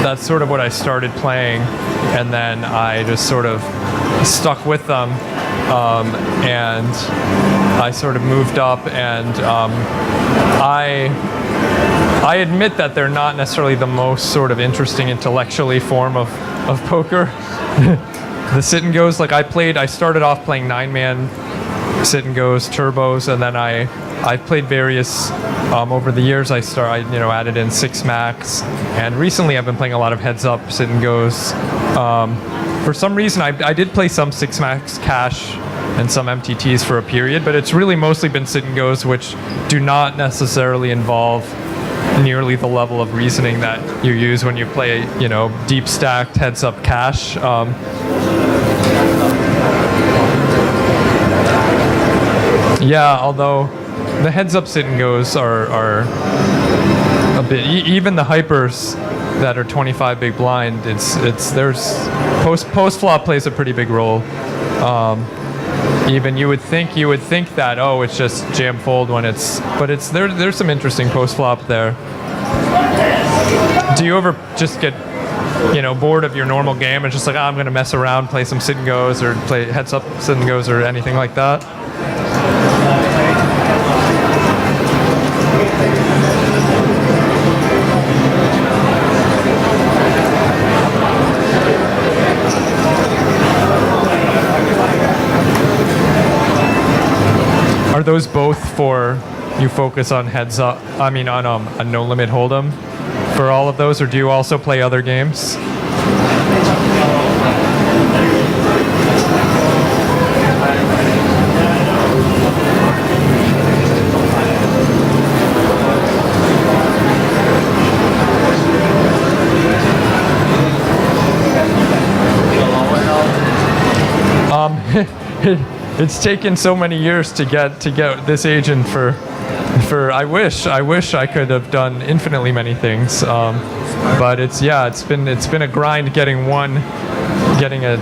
that's sort of what I started playing, and then I just sort of stuck with them, and I sort of moved up, and I admit that they're not necessarily the most sort of interesting intellectually form of poker. The sit and goes, like I started off playing 9-man sit and goes, turbos, and then I've played various over the years. I added in 6 max, and recently I've been playing a lot of heads up sit and goes. For some reason, I did play some 6 max cash and some MTTs for a period, but it's really mostly been sit and goes, which do not necessarily involve nearly the level of reasoning that you use when you play, deep stacked heads up cash. Yeah, although the heads up sit and goes are a bit, even the hypers that are 25 big blind, there's post flop plays a pretty big role. Even you would think that it's just jam fold when but there's some interesting post flop there. Do you ever just get bored of your normal game and just like, I'm gonna mess around, play some sit and goes or play heads up sit and goes or anything like that? Are those both for you focus on heads up? I mean, on a no limit hold'em for all of those, or do you also play other games? it's taken so many years to get this agent for I wish I could have done infinitely many things, but it's been a grind getting a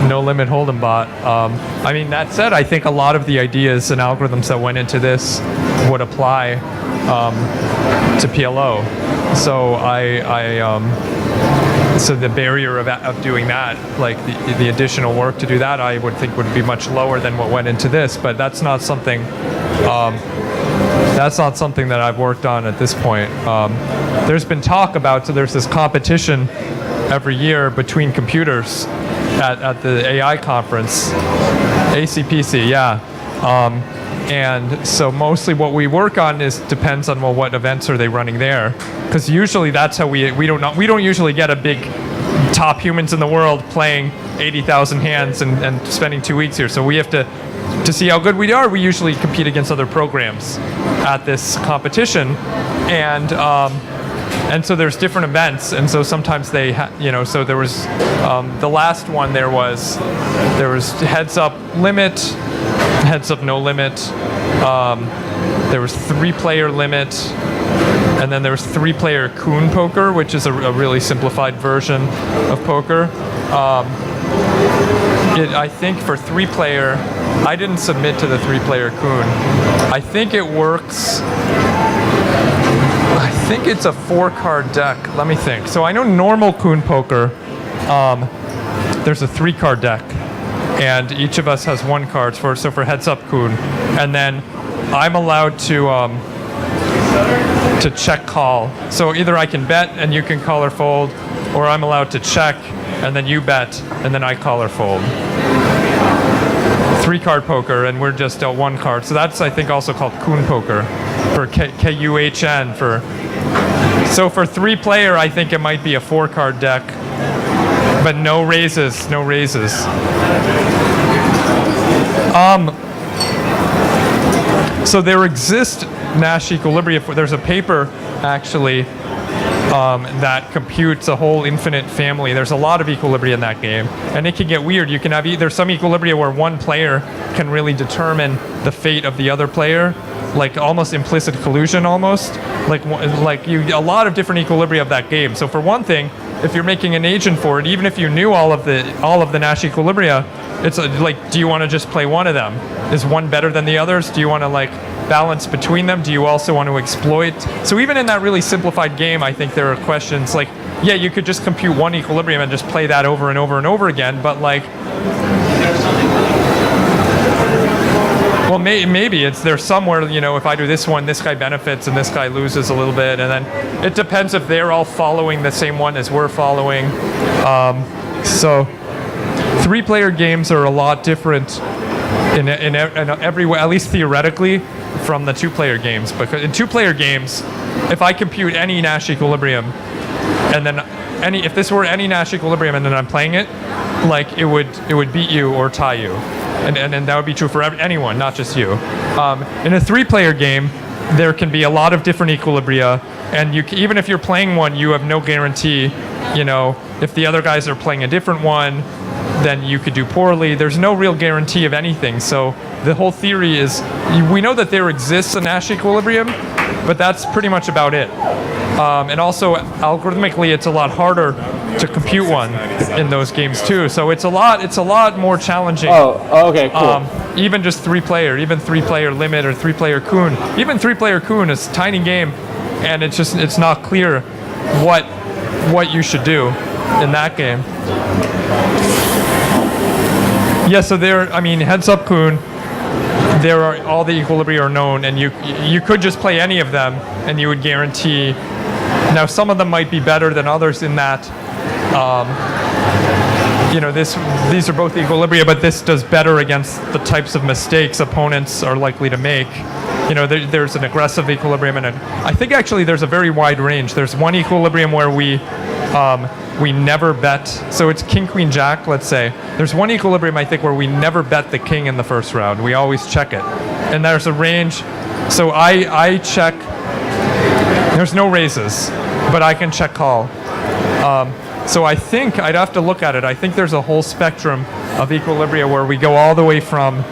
no limit Hold'em bot. I mean, that said, I think a lot of the ideas and algorithms that went into this would apply to PLO. So so the barrier of doing that, like the additional work to do that, I would think would be much lower than what went into this. But that's not something that I've worked on at this point. There's been talk about, so there's this competition every year between computers at the AI conference, ACPC, yeah. And so mostly what we work on depends on, well, what events are they running there? Because usually that's how we don't usually get a big top humans in the world playing 80,000 hands and spending 2 weeks here. So we have to see how good we are. We usually compete against other programs at this competition, and so there's different events, and so sometimes they, so there was the last one. There was heads up limit, heads up no limit. There was 3-player limit, and then there was 3-player Coon poker, which is a really simplified version of poker. I think for 3-player, I didn't submit to the 3-player Coon. I think it works. I think it's a 4-card deck. Let me think. So I know normal Coon poker, there's a 3-card deck, and each of us has 1 card for heads up Coon, and then I'm allowed to check call. So either I can bet and you can call or fold, or I'm allowed to check and then you bet and then I call or fold. 3-card poker, and we're just dealt 1 card. So that's, I think, also called Coon poker, for Kuhn. So for 3-player, I think it might be a 4-card deck, but no raises. So there exist Nash equilibria. There's a paper actually that computes a whole infinite family. There's a lot of equilibria in that game, and it can get weird. You can have there's some equilibria where one player can really determine the fate of the other player, like almost implicit collusion, almost like a lot of different equilibria of that game. So for one thing, if you're making an agent for it, even if you knew all of the Nash equilibria, it's like, do you want to just play one of them? Is one better than the others? Do you want to balance between them? Do you also want to exploit? So even in that really simplified game, I think there are questions like, yeah, you could just compute one equilibrium and just play that over and over and over again, but well, maybe there's somewhere, if I do this one, this guy benefits and this guy loses a little bit, and then it depends if they're all following the same one as we're following. So 3-player games are a lot different in every way, at least theoretically, from the 2-player games. Because in 2-player games, if I compute any Nash equilibrium, and then if this were any Nash equilibrium, and then I'm playing it, it would beat you or tie you, and that would be true for anyone, not just you. In a 3-player game, there can be a lot of different equilibria, and even if you're playing one, you have no guarantee. If the other guys are playing a different one, then you could do poorly. There's no real guarantee of anything. So the whole theory is, we know that there exists a Nash equilibrium, but that's pretty much about it. And also, algorithmically, it's a lot harder to compute one in those games too. So it's a lot more challenging. Oh, okay, cool. Even just 3-player, even 3-player limit or 3-player Coon. Even 3-player Coon is a tiny game, and it's not clear what you should do in that game. Yeah, so heads up Coon, all the equilibria are known, and you could just play any of them, and you would guarantee. Now, some of them might be better than others in that, these are both equilibria, but this does better against the types of mistakes opponents are likely to make. There's an aggressive equilibrium, and I think actually there's a very wide range. There's one equilibrium where we never bet. So it's king, queen, jack, let's say. There's one equilibrium, I think, where we never bet the king in the first round. We always check it. And there's a range. So I check. There's no raises, but I can check call. So I think I'd have to look at it. I think there's a whole spectrum of Equilibria where we go all the way from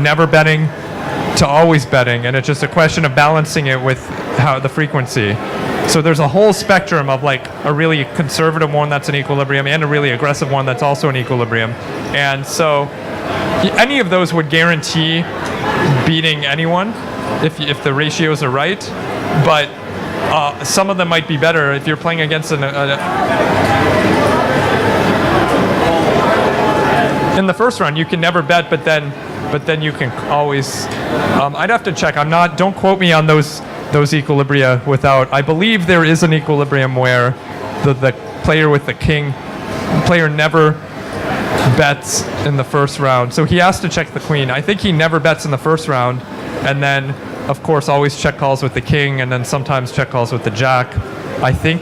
never betting to always betting, and it's just a question of balancing it with how the frequency. So there's a whole spectrum of like a really conservative one that's an equilibrium and a really aggressive one that's also an equilibrium. And so any of those would guarantee beating anyone if the ratios are right, but some of them might be better if you're playing against in the first round. You can never bet, but then you can always. I'd have to check. Don't quote me on those equilibria without. I believe there is an equilibrium where the player with the king, player never bets in the first round. So he has to check the queen. I think he never bets in the first round, and then of course always check calls with the king, and then sometimes check calls with the jack. I think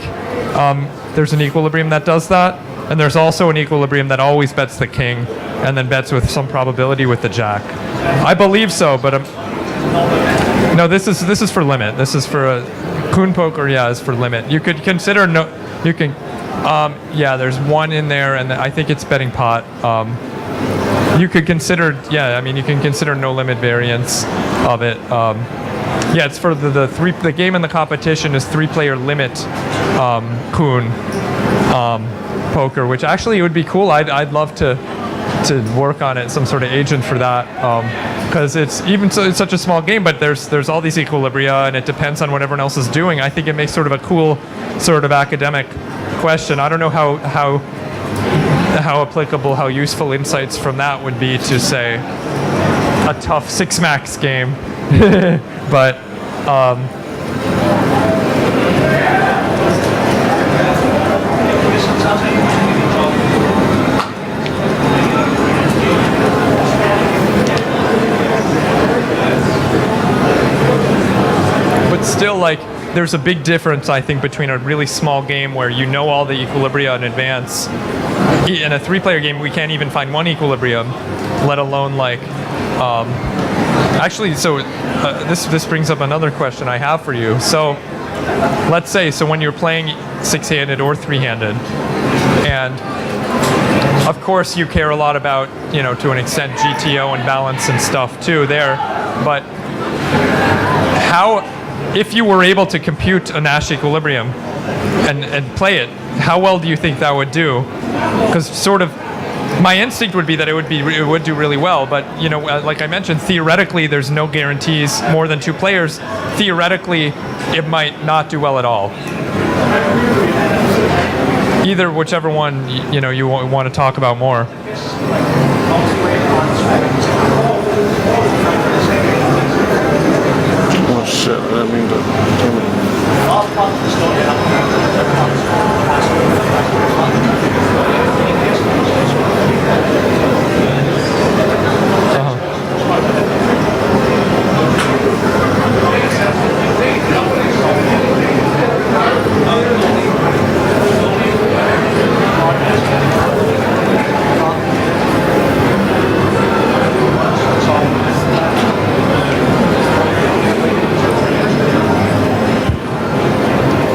there's an equilibrium that does that, and there's also an equilibrium that always bets the king and then bets with some probability with the jack. I believe so, but no, this is for limit. This is for a Kun poker. Yeah, is for limit. You could consider yeah, there's one in there, and I think it's betting pot. You could consider, yeah, I mean, you can consider no limit variants of it. Yeah, it's for the game in the competition is 3-player limit Kun poker, which actually would be cool. I'd love to work on it, some sort of agent for that, because it's such a small game, but there's all these equilibria, and it depends on what everyone else is doing. I think it makes sort of a cool sort of academic question. I don't know how applicable, how useful insights from that would be to, say, a tough 6-max game, but still, like, there's a big difference, I think, between a really small game where you know all the equilibria in advance. In a 3-player game, we can't even find one equilibrium, let alone like. Actually, so this brings up another question I have for you. So, let's say, when you're playing 6-handed or 3-handed, and of course you care a lot about, to an extent, GTO and balance and stuff too there, but how? If you were able to compute a Nash equilibrium and play it, how well do you think that would do? Because sort of my instinct would be that it would do really well, but like I mentioned, theoretically there's no guarantees more than 2 players. Theoretically, it might not do well at all. Either whichever one you want to talk about more. Oh shit, I didn't mean to.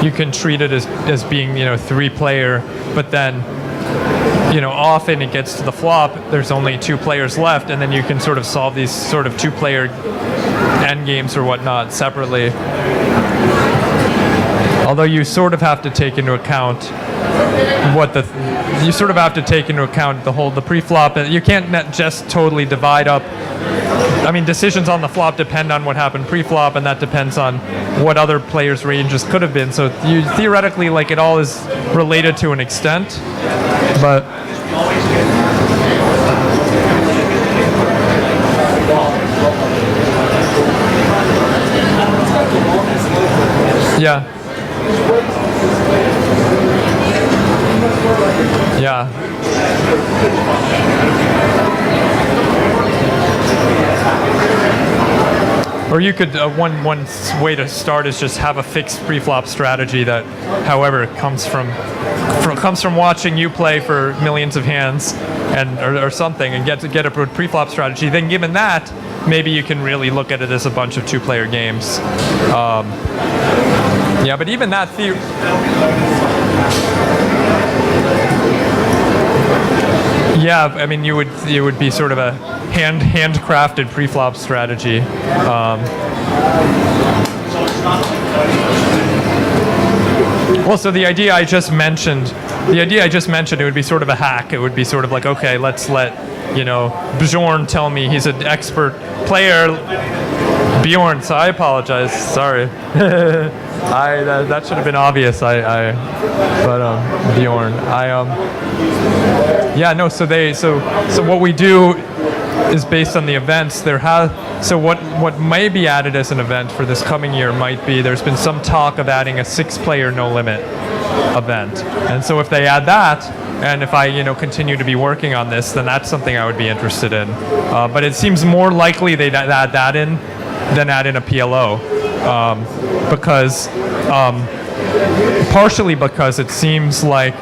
You can treat it as being 3-player, but then often it gets to the flop, there's only 2 players left, and then you can sort of solve these sort of 2-player end games or whatnot separately. Although you sort of have to take into account the pre-flop. You can't just totally divide up. I mean, decisions on the flop depend on what happened pre-flop, and that depends on what other players' ranges could have been. So you theoretically, like, it all is related to an extent, but yeah. Yeah. Or you could, one way to start is just have a fixed pre-flop strategy that, however, comes from watching you play for millions of hands, or something, and get a pre-flop strategy. Then, given that, maybe you can really look at it as a bunch of 2-player games. Yeah, but even that Yeah, I mean, it would be sort of a handcrafted pre-flop strategy. Well, so the idea I just mentioned, it would be sort of a hack. It would be sort of like, okay, let's let, Bjorn tell me he's an expert player. Bjorn, so I apologize. Sorry. That should have been obvious. Bjorn, yeah, no. So what we do is based on the events. So what may be added as an event for this coming year might be, there's been some talk of adding a 6-player no limit event, and so if they add that, and if I continue to be working on this, then that's something I would be interested in. But it seems more likely they'd add that in than add in a PLO, because partially because it seems like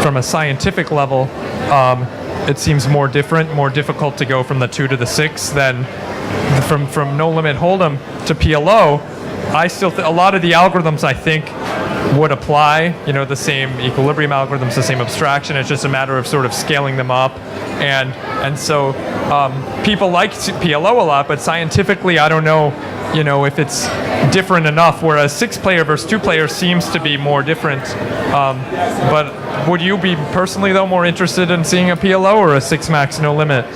from a scientific level, it seems more difficult to go from the 2 to the 6 than from no limit hold'em to PLO. I still a lot of the algorithms I think would apply, the same equilibrium algorithms, the same abstraction. It's just a matter of sort of scaling them up, and so people like PLO a lot, but scientifically I don't know, if it's different enough. Whereas 6-player versus 2-player seems to be more different. But would you be personally though more interested in seeing a PLO or a 6 max no limit?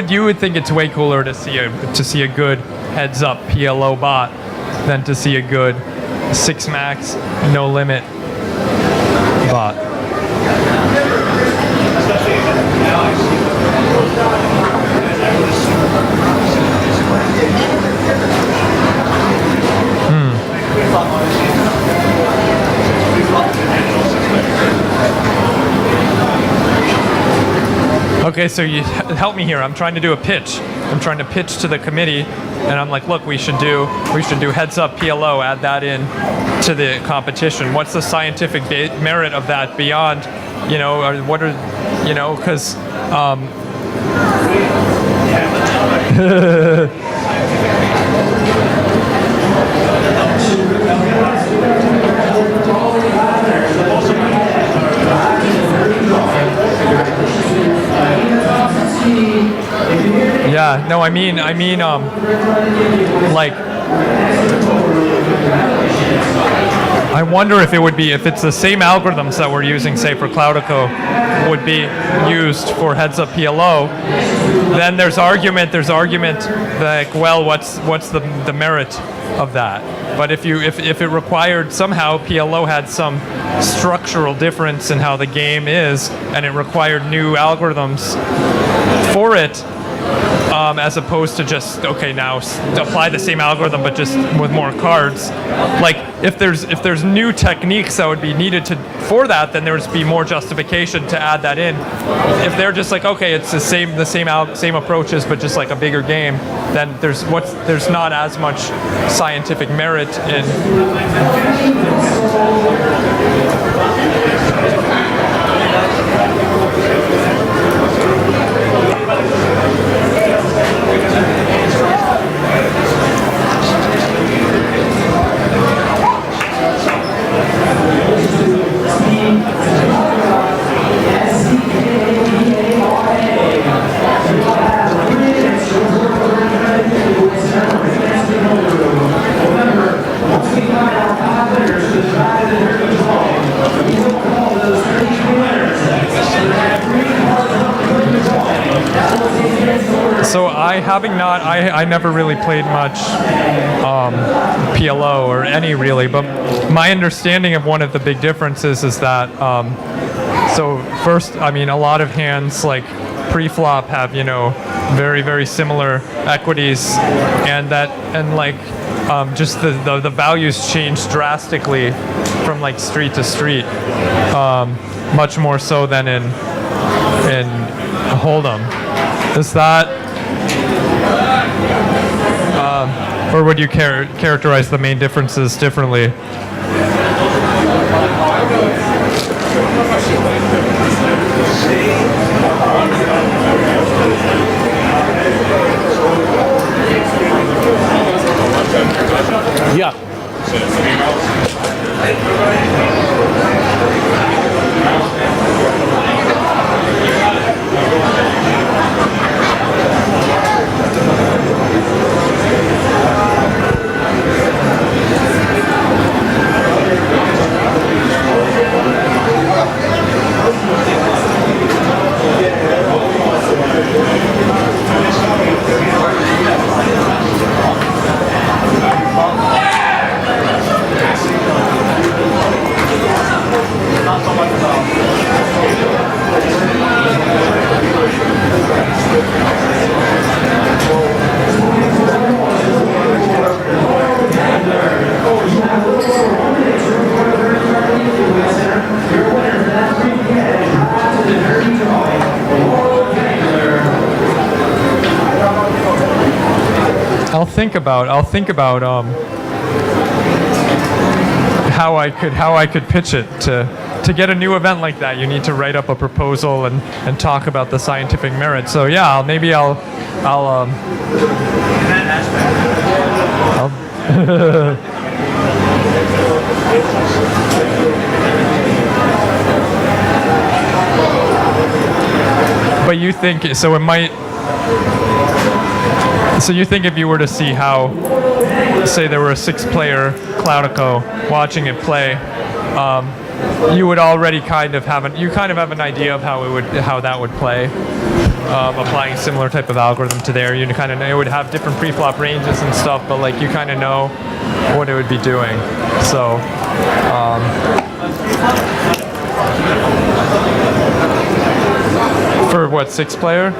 You would think it's way cooler to see a good heads up PLO bot than to see a good 6 max no limit bot. Okay, so you help me here. I'm trying to do a pitch. I'm trying to pitch to the committee, and I'm like, look, we should do heads up PLO, add that in to the competition. What's the scientific merit of that beyond, what are, because. Yeah, no, I mean, like, I wonder if it's the same algorithms that we're using, say, for Cloudico, would be used for heads-up PLO. Then there's argument like, well, what's the merit of that? But if it required somehow PLO had some structural difference in how the game is, and it required new algorithms for it, as opposed to just now apply the same algorithm but just with more cards. Like if there's new techniques that would be needed for that, then there would be more justification to add that in. If they're just like, okay, it's the same approaches but just like a bigger game, then there's not as much scientific merit in. So I never really played much PLO or any really, but my understanding of one of the big differences is that So first, I mean, a lot of hands like pre-flop have, you know, very, very similar equities, and just the values change drastically from like street to street, much more so than in Hold'em. Is that, or would you characterize the main differences differently? Yeah. I'll think about how I could pitch it to get a new event like that. You need to write up a proposal and talk about the scientific merit. So yeah, but you think so? It might. So you think if you were to see how, say there were a 6-player Cloudico watching it play, you would already kind of have an idea of how that would play, applying similar type of algorithm to there. You kind of know it would have different pre-flop ranges and stuff, but like you kind of know what it would be doing. So. For what, 6-player?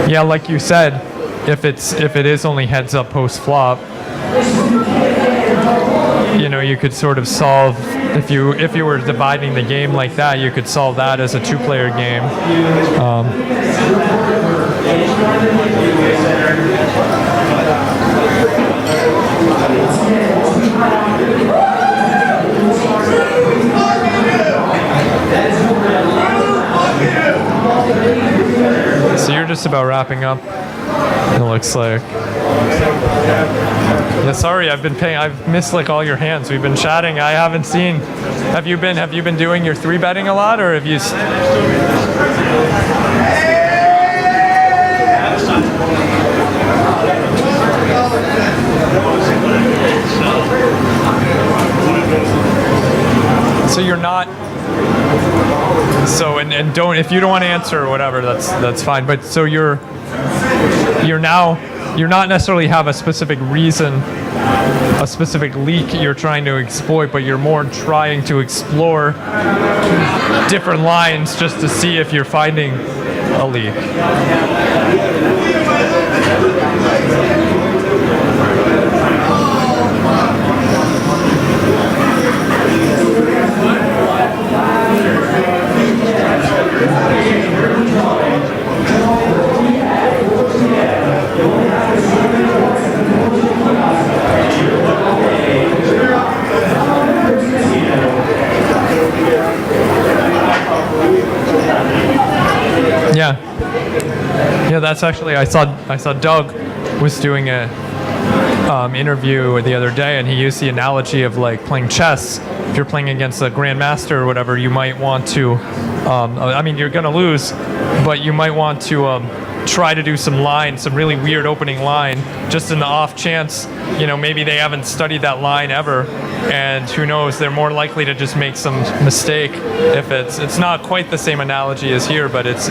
Yeah, like you said, if it is only heads up post flop, you know, you could sort of solve, if you were dividing the game like that, you could solve that as a 2-player game. So you're just about wrapping up, it looks like. Yeah, sorry, I've missed like all your hands. We've been chatting. I haven't seen. Have you been doing your 3-betting a lot, or have you? So you're not. So and don't, if you don't want to answer or whatever, that's fine. But so you're not necessarily have a specific reason, a specific leak you're trying to exploit, but you're more trying to explore different lines just to see if you're finding a leak. Yeah, that's actually, I saw Doug was doing a interview the other day, and he used the analogy of like playing chess. If you're playing against a grandmaster or whatever, you might want to, I mean, you're gonna lose, but you might want to try to do some really weird opening line, just in the off chance, maybe they haven't studied that line ever, and who knows, they're more likely to just make some mistake if it's not quite the same analogy as here, but it's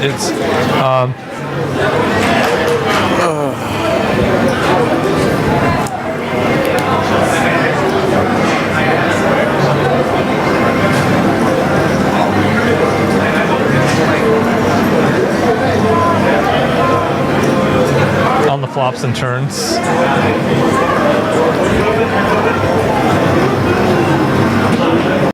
on the flops and turns.